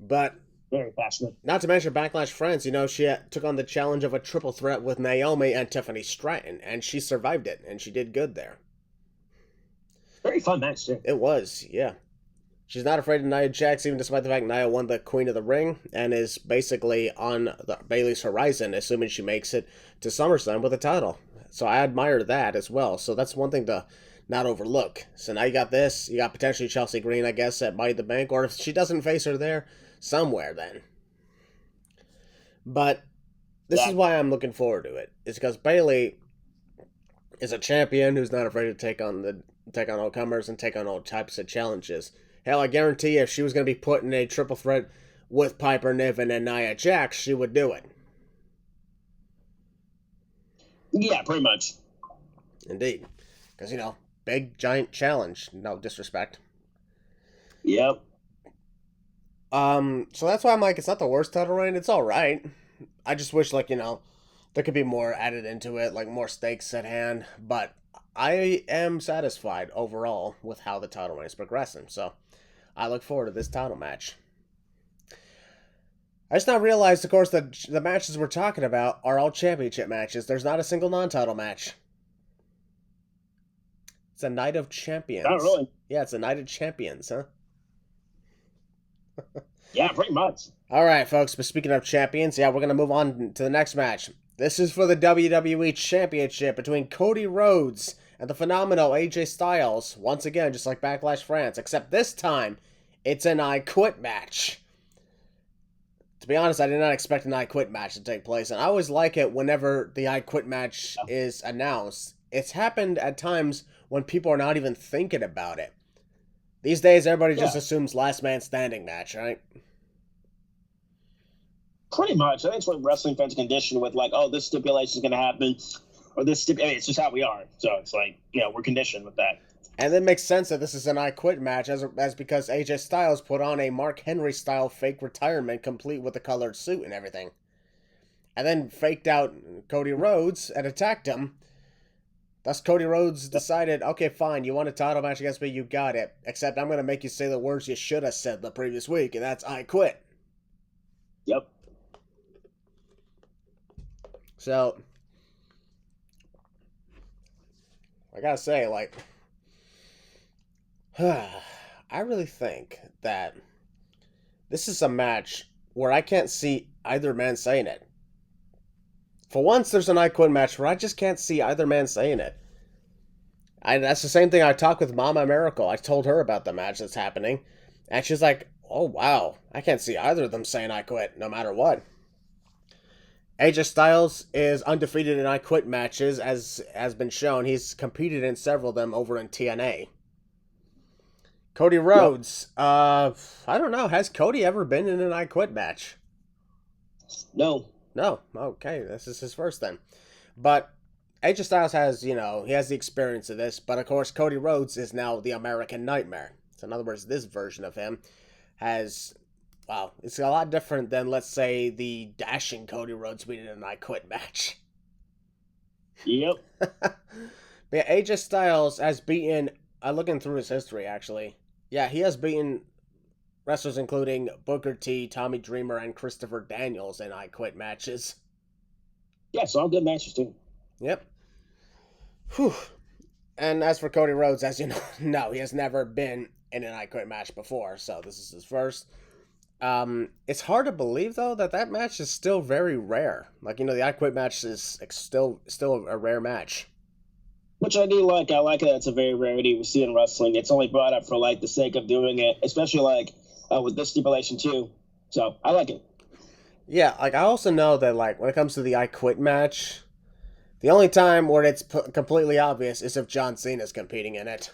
But Very passionate. not to mention Backlash France, she took on the challenge of a triple threat with Naomi and Tiffany Stratton, and she survived it, and she did good there. Very fun match, too. It was, yeah. She's not afraid of Nia Jax, even despite the fact Nia won the Queen of the Ring, and is basically on Bayley's horizon, assuming she makes it to SummerSlam with a title. So I admire that as well. So that's one thing to not overlook. So now you got this. You got potentially Chelsea Green, I guess, at Money in the Bank, or if she doesn't face her there, somewhere then. But this is why I'm looking forward to it. It's because Bayley is a champion who's not afraid to take on all comers and take on all types of challenges. Hell, I guarantee you, if she was going to be put in a triple threat with Piper Niven and Nia Jax, she would do it. Yeah, pretty much. Indeed. Because, big, giant challenge. No disrespect. Yep. So that's why I'm like, it's not the worst title reign. It's all right. I just wish, there could be more added into it, like more stakes at hand. But I am satisfied overall with how the title reign is progressing. So I look forward to this title match. I just now realized, of course, that the matches we're talking about are all championship matches. There's not a single non-title match. It's a night of champions. Not really. Yeah, it's a night of champions, huh? Yeah, pretty much. All right, folks, but speaking of champions, yeah, we're going to move on to the next match. This is for the WWE Championship between Cody Rhodes and the phenomenal AJ Styles. Once again, just like Backlash France, except this time, it's an I Quit match. To be honest, I did not expect an I Quit match to take place, and I always like it whenever the I Quit match is announced. It's happened at times when people are not even thinking about it. These days, everybody just assumes last man standing match, right? Pretty much. I think it's what wrestling fans conditioned with, like, oh, this stipulation is going to happen, or this it's just how we are. So it's like, we're conditioned with that. And it makes sense that this is an I Quit match, as because AJ Styles put on a Mark Henry-style fake retirement, complete with a colored suit and everything. And then faked out Cody Rhodes and attacked him. Thus, Cody Rhodes decided, okay, fine, you want a title match against me, you got it. Except I'm going to make you say the words you should have said the previous week, and that's I quit. Yep. So, I gotta say, I really think that this is a match where I can't see either man saying it. For once, there's an I Quit match where I just can't see either man saying it. That's the same thing I talked with Mama Maracle. I told her about the match that's happening, and she's like, oh, wow, I can't see either of them saying I quit, no matter what. AJ Styles is undefeated in I Quit matches, as has been shown. He's competed in several of them over in TNA. Cody Rhodes, I don't know, has Cody ever been in an I Quit match? No. No, okay, this is his first then. But AJ Styles has, he has the experience of this, but of course Cody Rhodes is now the American Nightmare. So in other words, this version of him has, it's a lot different than, let's say, the dashing Cody Rhodes we did in an I Quit match. Yep. But yeah, AJ Styles has beaten, looking through his history actually, he has beaten wrestlers including Booker T, Tommy Dreamer, and Christopher Daniels in I Quit matches. Yeah, it's all good matches, too. Yep. Whew. And as for Cody Rhodes, as you know, no, he has never been in an I Quit match before, so this is his first. It's hard to believe though that match is still very rare. Like, the I Quit match is still a rare match. Which I do like. I like that it's a very rarity we see in wrestling. It's only brought up for the sake of doing it, especially with this stipulation too. So I like it. Yeah, I also know that when it comes to the I Quit match, the only time where it's completely obvious is if John Cena's competing in it.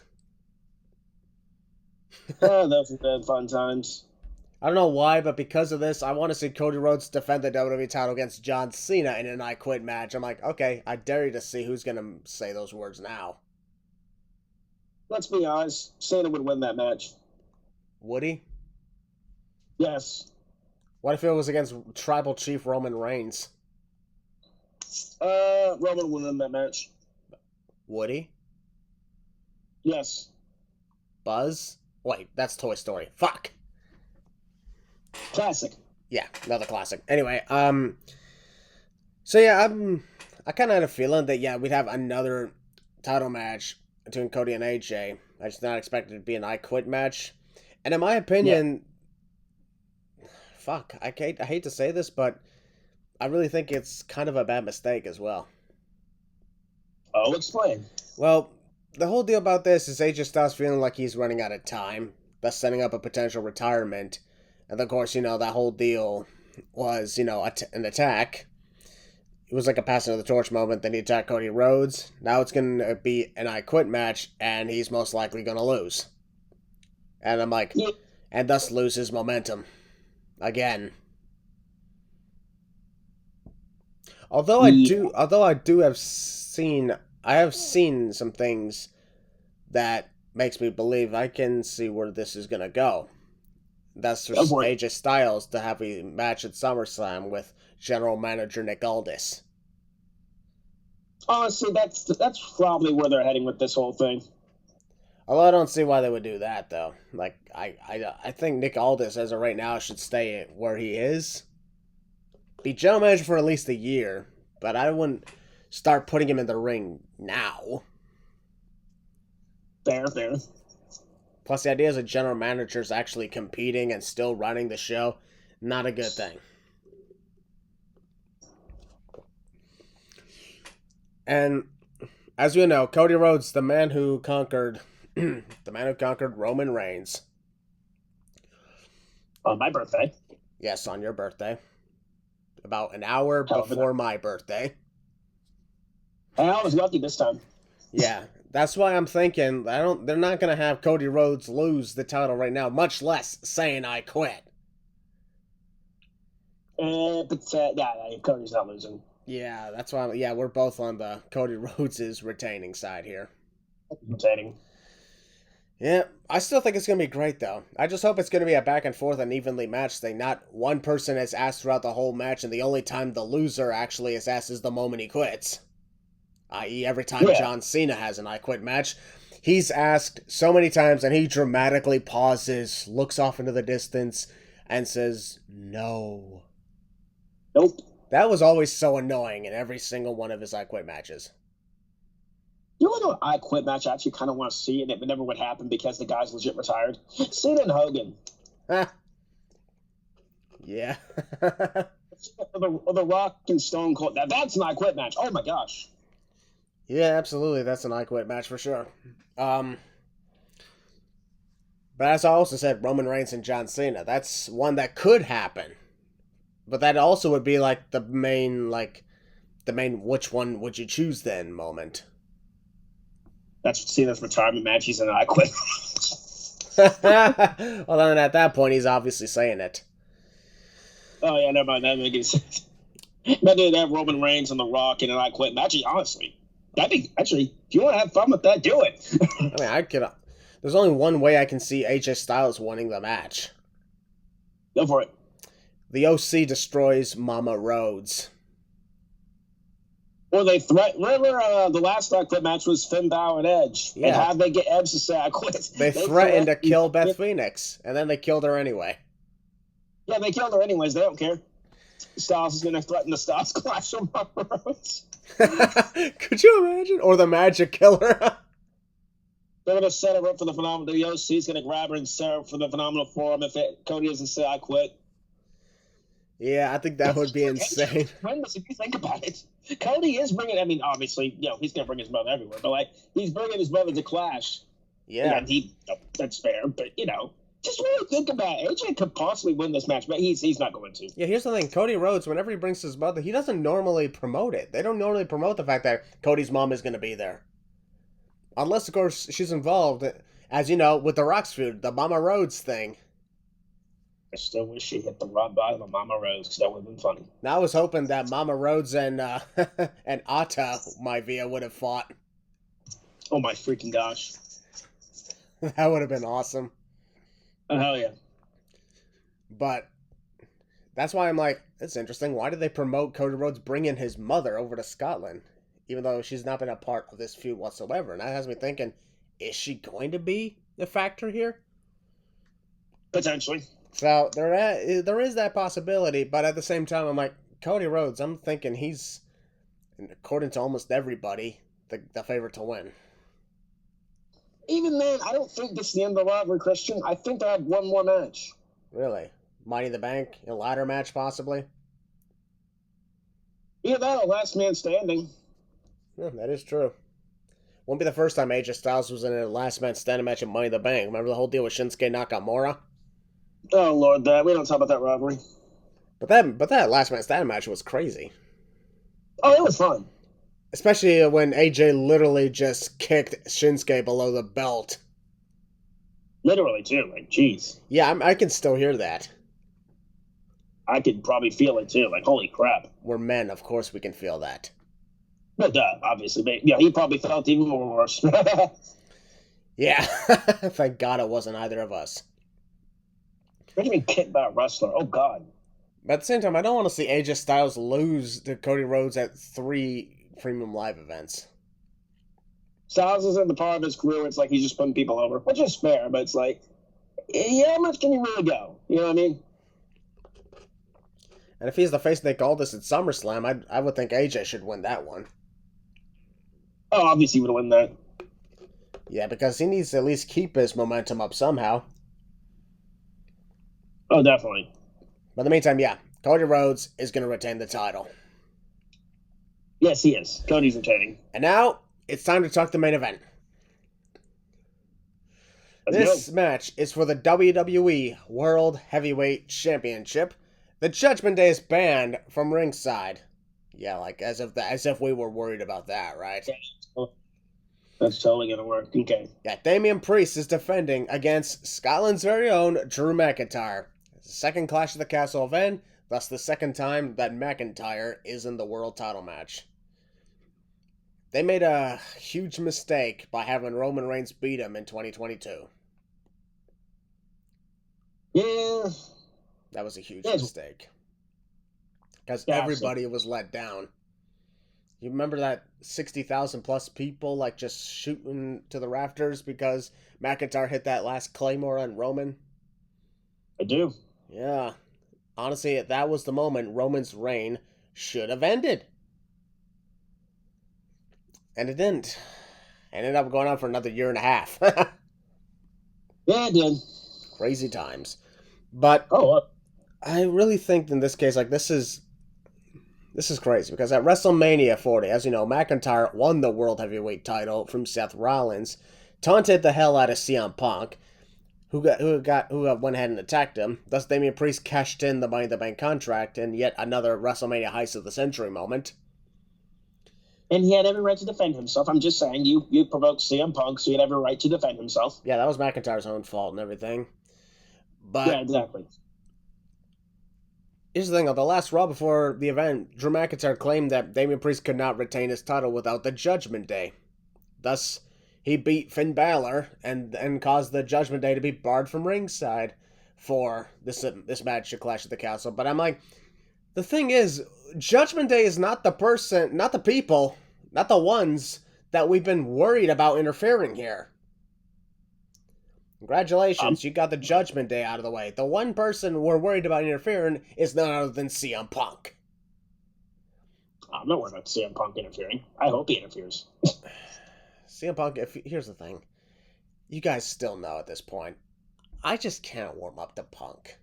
Those have been fun times. I don't know why, but because of this, I want to see Cody Rhodes defend the WWE title against John Cena in an I Quit match. I'm like, okay, I dare you to see who's going to say those words now. Let's be honest, Cena would win that match. Would he? Yes. What if it was against Tribal Chief Roman Reigns? Roman would win that match. Would he? Yes. Buzz? Wait, that's Toy Story. Fuck. Classic. Yeah, another classic. Anyway, so yeah, I kind of had a feeling that we'd have another title match between Cody and AJ. I just not expected it to be an I Quit match, and in my opinion, fuck, I hate to say this, but I really think it's kind of a bad mistake as well. Oh, explain. Well, the whole deal about this is AJ Styles feeling like he's running out of time, thus setting up a potential retirement. And of course, that whole deal was, an attack. It was like a passing of the torch moment. Then he attacked Cody Rhodes. Now it's going to be an I Quit match, and he's most likely going to lose. And I'm like, and thus lose his momentum. Again. Although I have seen some things that makes me believe I can see where this is going to go. That's for AJ Styles to have a match at SummerSlam with General Manager Nick Aldis. Honestly, that's probably where they're heading with this whole thing. Although I don't see why they would do that, though. I think Nick Aldis, as of right now, should stay where he is. Be General Manager for at least a year, but I wouldn't start putting him in the ring now. Fair. Plus, the idea as a general manager is actually competing and still running the show, not a good thing. And as you know, Cody Rhodes, the man who conquered Roman Reigns. On my birthday. Yes, on your birthday. About an hour before my birthday. I was lucky this time. Yeah. That's why I'm thinking they're not going to have Cody Rhodes lose the title right now, much less saying I quit. But Cody's not losing. Yeah, that's why we're both on the Cody Rhodes' retaining side here. Retaining. Yeah, I still think it's going to be great though. I just hope it's going to be a back and forth and evenly matched thing. Not one person is asked throughout the whole match and the only time the loser actually is asked is the moment he quits. I.e. every time John Cena has an I Quit match, he's asked so many times and he dramatically pauses, looks off into the distance, and says, no. Nope. That was always so annoying in every single one of his I Quit matches. You know what I Quit match I actually kind of want to see, and it never would happen because the guy's legit retired? Cena and Hogan. Yeah. or the Rock and Stone Cold. That's an I Quit match. Oh my gosh. Yeah, absolutely. That's an I Quit match for sure. But as I also said, Roman Reigns and John Cena. That's one that could happen. But that also would be the main which one would you choose then moment. That's Cena's retirement match. He's an I Quit. Well, then at that point, he's obviously saying it. Oh, yeah, never mind. That makes sense. Imagine that Roman Reigns and The Rock in an I Quit match. Honestly. If you want to have fun with that, do it. I mean, there's only one way I can see AJ Styles winning the match. Go for it. The OC destroys Mama Rhodes. Or they remember the last I Quit match was Finn Balor and Edge. Yeah. And how they get Edge to say I quit? They threatened to kill Beth Phoenix, and then they killed her anyway. Yeah, they killed her anyways. They don't care. Styles is going to threaten the Styles Clash on Mama Rhodes. Could you imagine? Or the Magic Killer. They're going to set her up for the phenomenal. The OC's going to grab her and set her up for the phenomenal forum if Cody doesn't say I quit. Yeah, I think that would be insane. If you think about it, Cody is bringing. I mean, obviously, he's going to bring his mother everywhere, but like he's bringing his mother to Clash. Yeah, and that's fair, but just really think about it. AJ could possibly win this match, but he's not going to. Yeah, here's the thing. Cody Rhodes, whenever he brings his mother, he doesn't normally promote it. They don't normally promote the fact that Cody's mom is going to be there. Unless, of course, she's involved, as you know, with the Rock's feud, the Mama Rhodes thing. I still wish she hit the rock bottom of Mama Rhodes, because that would have been funny. Now I was hoping that Mama Rhodes and and Ata Maivia would have fought. Oh my freaking gosh. That would have been awesome. Oh, hell yeah. But that's why I'm like, it's interesting. Why did they promote Cody Rhodes bringing his mother over to Scotland? Even though she's not been a part of this feud whatsoever. And that has me thinking, is she going to be a factor here? Potentially. So there is that possibility. But at the same time, I'm like, Cody Rhodes, I'm thinking he's, according to almost everybody, the favorite to win. Even then, I don't think this is the end of the rivalry, Christian. I think they have one more match. Really? Money in the Bank? A ladder match, possibly? Either that or last man standing. Yeah, that is true. Won't be the first time AJ Styles was in a last man standing match at Money in the Bank. Remember the whole deal with Shinsuke Nakamura? Oh, Lord, we don't talk about that rivalry. But that last man standing match was crazy. Oh, it was fun. Especially when AJ literally just kicked Shinsuke below the belt. Literally, too. Like, jeez. Yeah, I can still hear that. I could probably feel it, too. Like, holy crap. We're men, of course we can feel that. But, obviously. But, yeah, he probably felt even more worse. Yeah. Thank God it wasn't either of us. We're getting kicked by a wrestler. Oh, God. But at the same time, I don't want to see AJ Styles lose to Cody Rhodes at 3 Premium Live events. Styles is in the part of his career where it's like he's just putting people over, which is fair, but it's like, how much can you really go? You know what I mean? And if he's the face they called this at SummerSlam, I would think AJ should win that one. Oh, obviously he would win that. Yeah, because he needs to at least keep his momentum up somehow. Oh, definitely. But in the meantime, yeah, Cody Rhodes is going to retain the title. Yes, he is. Cody's retaining. And now, it's time to talk the main event. This match is for the WWE World Heavyweight Championship. The Judgment Day is banned from ringside. Yeah, like as if we were worried about that, right? Yeah, that's totally gonna work. Okay. Yeah, Damian Priest is defending against Scotland's very own Drew McIntyre. It's the second Clash of the Castle event, thus the second time that McIntyre is in the world title match. They made a huge mistake by having Roman Reigns beat him in 2022. Yeah. That was a huge mistake. Because everybody was let down. You remember that 60,000 plus people like just shooting to the rafters because McIntyre hit that last Claymore on Roman? I do. Yeah. Honestly, that was the moment Roman's reign should have ended. And it didn't. It ended up going on for another year and a half. Yeah, it did. Crazy times. But I really think in this case, like, this is crazy. Because at WrestleMania 40, as you know, McIntyre won the World Heavyweight title from Seth Rollins, taunted the hell out of CM Punk, who went ahead and attacked him. Thus, Damian Priest cashed in the Money in the Bank contract in yet another WrestleMania heist of the century moment. And he had every right to defend himself. I'm just saying, you provoked CM Punk, so he had every right to defend himself. Yeah, that was McIntyre's own fault and everything. But yeah, exactly. Here's the thing, on the last Raw before the event, Drew McIntyre claimed that Damian Priest could not retain his title without the Judgment Day. Thus, he beat Finn Balor and caused the Judgment Day to be barred from ringside for this match at Clash of the Castle. But I'm like, the thing is, Judgment Day is not the person, not the people, not the ones that we've been worried about interfering here. Congratulations, you got the Judgment Day out of the way. The one person we're worried about interfering is none other than CM Punk. I'm not worried about CM Punk interfering. I hope he interferes. CM Punk, here's the thing. you guys still know at this point, I just can't warm up to Punk.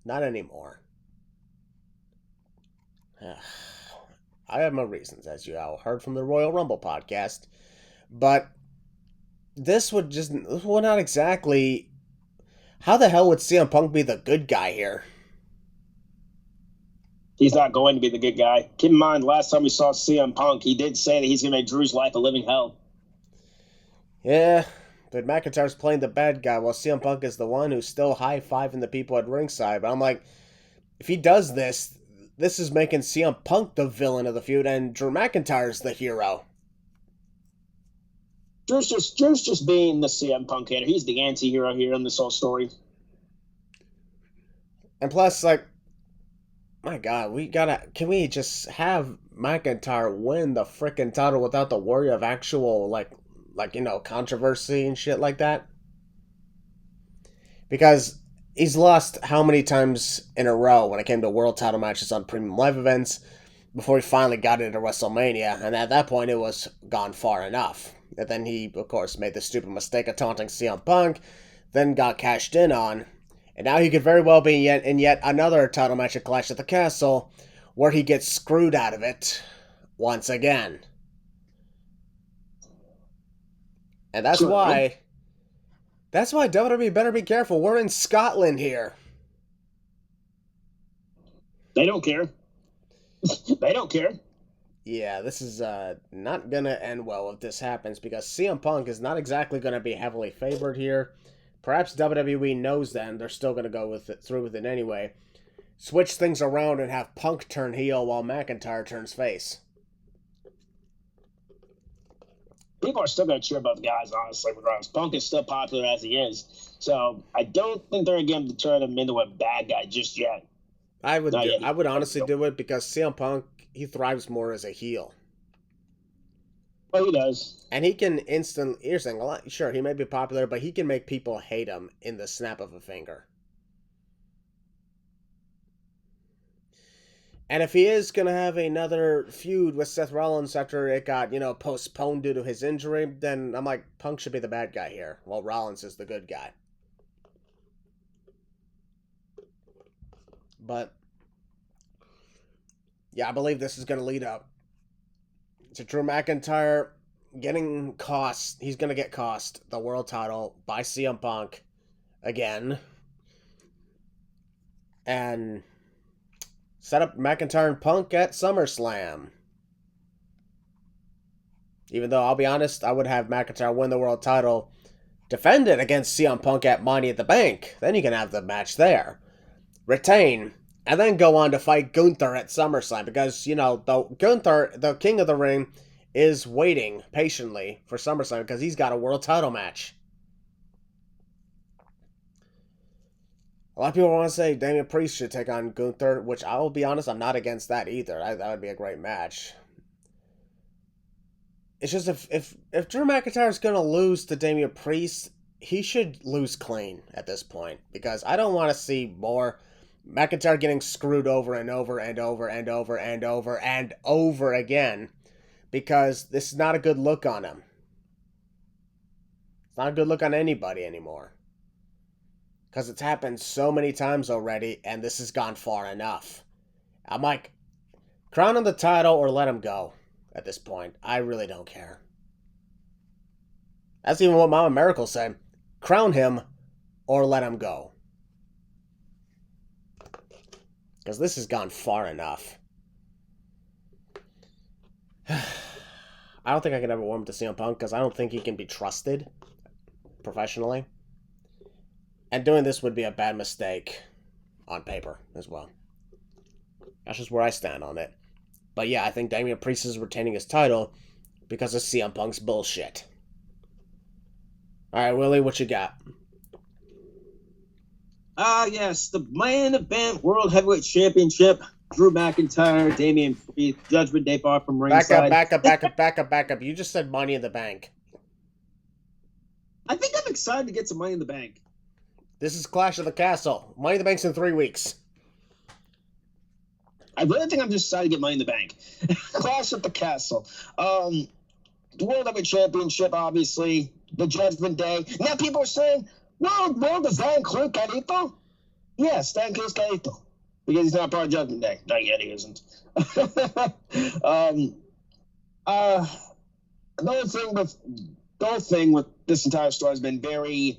Not anymore. I have my reasons, as you all heard from the Royal Rumble podcast, but this would not exactly. How the hell would CM Punk be the good guy here? He's not going to be the good guy. Keep in mind, last time we saw CM Punk, he did say that he's going to make Drew's life a living hell. Yeah, but McIntyre's playing the bad guy while CM Punk is the one who's still high-fiving the people at ringside. But I'm like, if he does this, this is making CM Punk the villain of the feud and Drew McIntyre's the hero. Drew's just being the CM Punk hater. He's the anti-hero here in this whole story. And plus, like, my God, can we just have McIntyre win the frickin' title without the worry of actual, controversy and shit like that? Because he's lost how many times in a row when it came to world title matches on premium live events before he finally got into WrestleMania, and at that point it was gone far enough. And then he, of course, made the stupid mistake of taunting CM Punk, then got cashed in on. And now he could very well be in yet another title match at Clash at the Castle, where he gets screwed out of it once again. And that's why WWE better be careful. We're in Scotland here. They don't care. They don't care. Yeah, this is not going to end well if this happens, because CM Punk is not exactly going to be heavily favored here. Perhaps WWE knows that, and they're still going to go through with it anyway. Switch things around and have Punk turn heel while McIntyre turns face. People are still going to cheer about the guys, honestly, regardless. Punk is still popular as he is. So I don't think they're going to turn him into a bad guy just yet. I would honestly do it because CM Punk, he thrives more as a heel. Well, he does. And he can sure, he may be popular, but he can make people hate him in the snap of a finger. And if he is going to have another feud with Seth Rollins after it got, postponed due to his injury, then I'm like, Punk should be the bad guy here, while Rollins is the good guy. But, yeah, I believe this is going to lead up to Drew McIntyre getting he's going to get cost the world title by CM Punk again. And set up McIntyre and Punk at SummerSlam. Even though, I'll be honest, I would have McIntyre win the world title, defend it against CM Punk at Money at the Bank. Then you can have the match there. Retain, and then go on to fight Gunther at SummerSlam. Because, Gunther, the King of the Ring, is waiting patiently for SummerSlam because he's got a world title match. A lot of people want to say Damian Priest should take on Gunther, which I will be honest, I'm not against that either. That would be a great match. It's just if Drew McIntyre is going to lose to Damian Priest, he should lose clean at this point. Because I don't want to see more McIntyre getting screwed over and over and over and over and over and over again. Because this is not a good look on him. It's not a good look on anybody anymore. Because it's happened so many times already, and this has gone far enough. I'm like, crown him the title or let him go at this point. I really don't care. That's even what Mama Maracle said. Crown him or let him go. Because this has gone far enough. I don't think I could ever warm to CM Punk because I don't think he can be trusted professionally. And doing this would be a bad mistake on paper as well. That's just where I stand on it. But yeah, I think Damian Priest is retaining his title because of CM Punk's bullshit. Alright, Willie, what you got? Yes, the main event World Heavyweight Championship. Drew McIntyre, Damian Priest, Judgment Day Bar from ringside. Back up. You just said Money in the Bank. I think I'm excited to get some Money in the Bank. This is Clash of the Castle. Money in the Bank's in 3 weeks. I really think I'm just excited to get Money in the Bank. Clash at the Castle. The World Heavyweight Championship, obviously. the Judgment Day. Now people are saying, well, does that include Carito? Yes, that includes Carito. Because he's not part of Judgment Day. Not yet, he isn't. The whole thing with this entire story has been very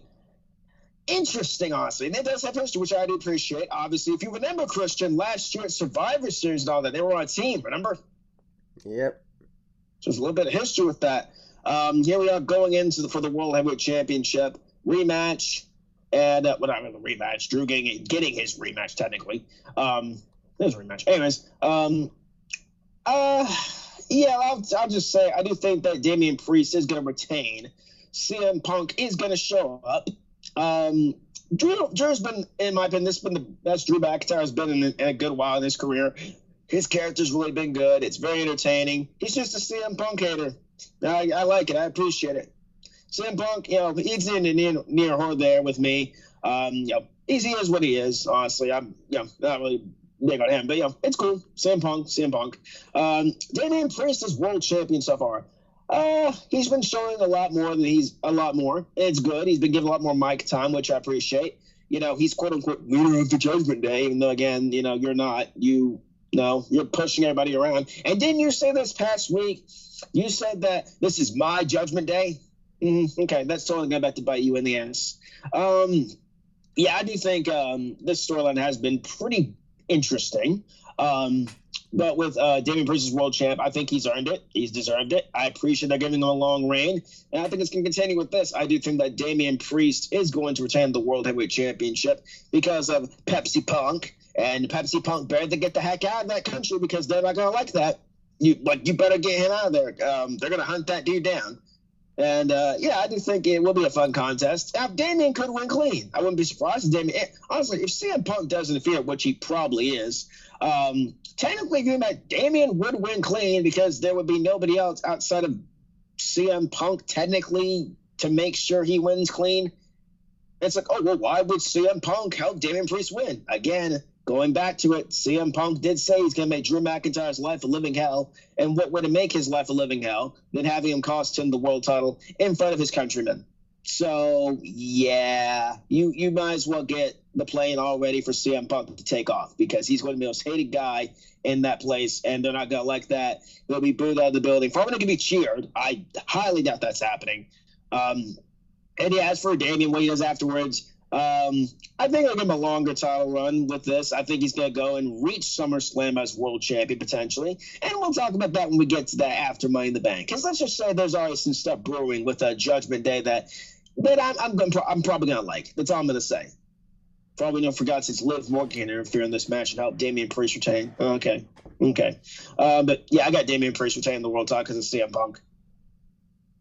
interesting, honestly. And it does have history, which I do appreciate. Obviously, if you remember, Christian, last year at Survivor Series and all that, they were on a team, remember? Yep. So there's a little bit of history with that. Here we are going into for the World Heavyweight Championship rematch. And, not really rematch. Drew getting his rematch, technically. His rematch. Anyways, yeah, I'll just say I do think that Damian Priest is going to retain. CM Punk is going to show up. Drew's been, in my opinion, this has been the best Drew McIntyre has been in a good while in his career. His character's really been good. It's very entertaining. He's just a CM Punk hater. I like it. I appreciate it. CM Punk, he's in the near horde there with me. He is what he is. Honestly, I'm, not really big on him, but it's cool. CM Punk. Damian Priest is world champion so far. He's been showing a lot more. It's good. He's been given a lot more mic time, which I appreciate. He's quote unquote winner of the Judgment Day, even though again, you're not. You're pushing everybody around. And didn't you say this past week? You said that this is my Judgment Day. Okay, that's totally going back to bite you in the ass. Yeah, I do think this storyline has been pretty interesting. But with Damian Priest as world champ, I think he's earned it. He's deserved it. I appreciate they're giving him a long reign. And I think it's going to continue with this. I do think that Damian Priest is going to retain the World Heavyweight Championship because of Pepsi Punk. And Pepsi Punk better get the heck out of that country because they're not going to like that. You better get him out of there. They're going to hunt that dude down. And, I do think it will be a fun contest. Now, Damian could win clean. I wouldn't be surprised if Damian – honestly, if CM Punk does interfere, which he probably is, technically, Damian would win clean because there would be nobody else outside of CM Punk technically to make sure he wins clean. It's like, oh, well, why would CM Punk help Damian Priest win? Again, going back to it, CM Punk did say he's going to make Drew McIntyre's life a living hell. And what would make his life a living hell than having him cost him the world title in front of his countrymen? So, yeah, you might as well get the plane all ready for CM Punk to take off because he's going to be the most hated guy in that place, and they're not going to like that. They'll be booed out of the building. Probably going to be cheered. I highly doubt that's happening. And as for Damian, what he does afterwards, I think I'll give him a longer title run with this. I think he's going to go and reach SummerSlam as world champion potentially. And we'll talk about that when we get to that after Money in the Bank. Because let's just say there's already some stuff brewing with Judgment Day that I'm probably going to like. That's all I'm going to say. Probably for God's sakes, Liv Morgan can interfere in this match and help Damian Priest retain. Okay. But yeah, I got Damian Priest retaining the world title because it's CM Punk.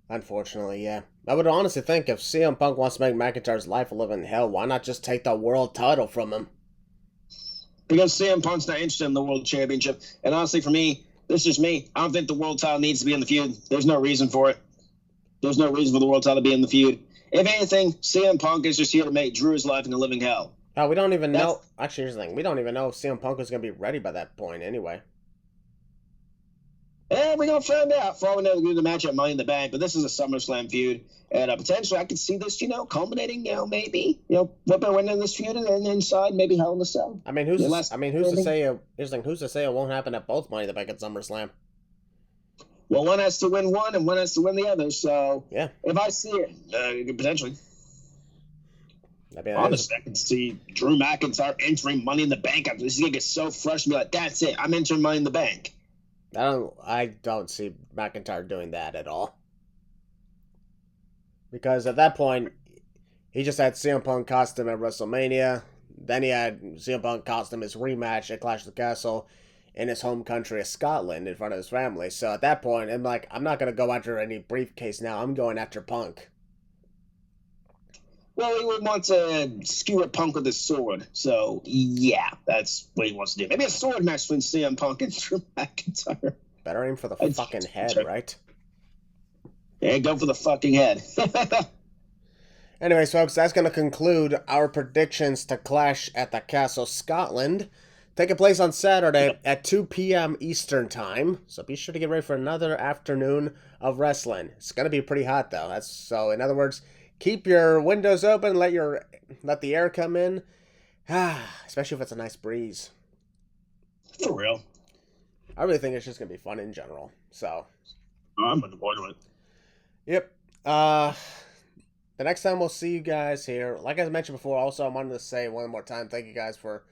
Unfortunately, yeah. I would honestly think if CM Punk wants to make McIntyre's life a living hell, why not just take the world title from him? Because CM Punk's not interested in the world championship. And honestly, for me, this is just me. I don't think the world title needs to be in the feud. There's no reason for it. There's no reason for the world title to be in the feud. If anything, CM Punk is just here to make Drew's life a living hell. Oh, we don't even know. Actually, here's the thing. We don't even know if CM Punk is going to be ready by that point anyway. And we're going to find out. For all we know, we're going to match at Money in the Bank, but this is a SummerSlam feud. And potentially I could see this, culminating, maybe, Whipper winning this feud and then inside maybe Hell in a Cell. I mean, who's to say it won't happen at both Money in the Bank at SummerSlam? Well, one has to win one and one has to win the other. So yeah, if I see it, potentially. Honestly, I can see Drew McIntyre entering Money in the Bank after this. He's going to get so fresh and be like, that's it. I'm entering Money in the Bank. I don't see McIntyre doing that at all. Because at that point, he just had CM Punk cost him at WrestleMania. Then he had CM Punk cost him his rematch at Clash of the Castle in his home country of Scotland in front of his family. So at that point, I'm like, I'm not going to go after any briefcase now. I'm going after Punk. Well, he would want to skewer Punk with his sword. So, yeah, that's what he wants to do. Maybe a sword match between CM Punk and Drew McIntyre. Better aim for the fucking head, right? Yeah, go for the fucking head. Anyways, folks, that's going to conclude our predictions to Clash at the Castle Scotland. taking place on Saturday at 2 p.m. Eastern Time. So be sure to get ready for another afternoon of wrestling. It's going to be pretty hot, though. So, in other words, keep your windows open, let the air come in. Especially if it's a nice breeze. For real. I really think it's just going to be fun in general. So. I'm looking forward to it. Yep. The next time we'll see you guys here, like I mentioned before, also I wanted to say one more time, thank you guys for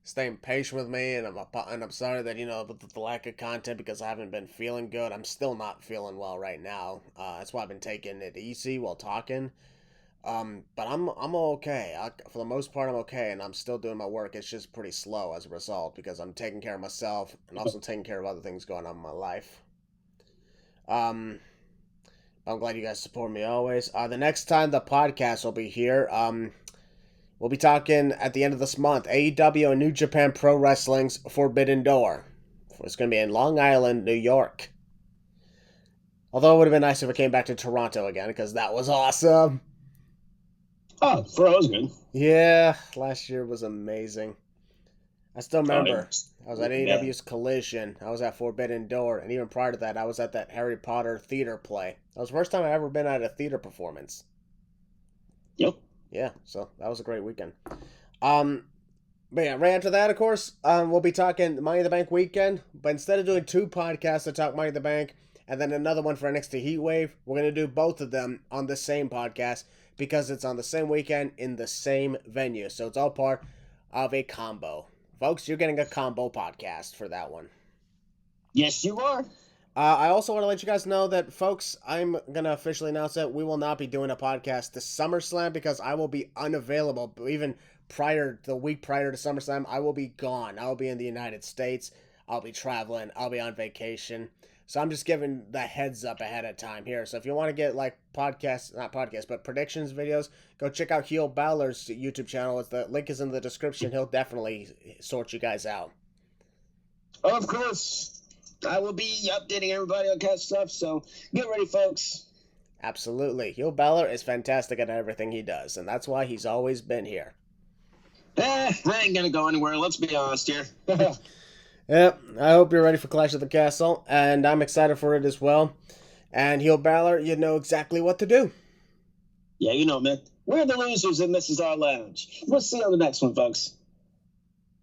staying patient with me, and I'm sorry that, with the lack of content because I haven't been feeling good. I'm still not feeling well right now. That's why I've been taking it easy while talking. But I'm okay. For the most part, I'm okay, and I'm still doing my work. It's just pretty slow as a result because I'm taking care of myself and also taking care of other things going on in my life. I'm glad you guys support me always. The next time the podcast will be here, we'll be talking at the end of this month, AEW and New Japan Pro Wrestling's Forbidden Door. It's going to be in Long Island, New York. Although it would have been nice if it came back to Toronto again, because that was awesome. Oh, that was good. Yeah, last year was amazing. I still remember. Oh, I was at AEW's Collision. I was at Forbidden Door. And even prior to that, I was at that Harry Potter theater play. That was the first time I ever been at a theater performance. Yep. Yeah, so that was a great weekend. But yeah, right after that, of course, we'll be talking Money in the Bank weekend. But instead of doing 2 podcasts to talk Money in the Bank and then another one for NXT Heatwave, we're going to do both of them on the same podcast because it's on the same weekend in the same venue. So it's all part of a combo. Folks, you're getting a combo podcast for that one. Yes, you are. I also want to let you guys know that, folks, I'm going to officially announce that we will not be doing a podcast to SummerSlam because I will be unavailable. Even the week prior to SummerSlam, I will be gone. I will be in the United States. I'll be traveling. I'll be on vacation. So I'm just giving the heads up ahead of time here. So if you want to get but predictions videos, go check out Heel Balor's YouTube channel. The link is in the description. He'll definitely sort you guys out. Of course. I will be updating everybody on that stuff, so get ready, folks. Absolutely. Heel Balor is fantastic at everything he does, and that's why he's always been here. I ain't gonna go anywhere, let's be honest here. Yep, I hope you're ready for Clash of the Castle, and I'm excited for it as well. And Heel Balor, you know exactly what to do. Yeah, you know, man. We're the losers, and this is our lounge. We'll see you on the next one, folks.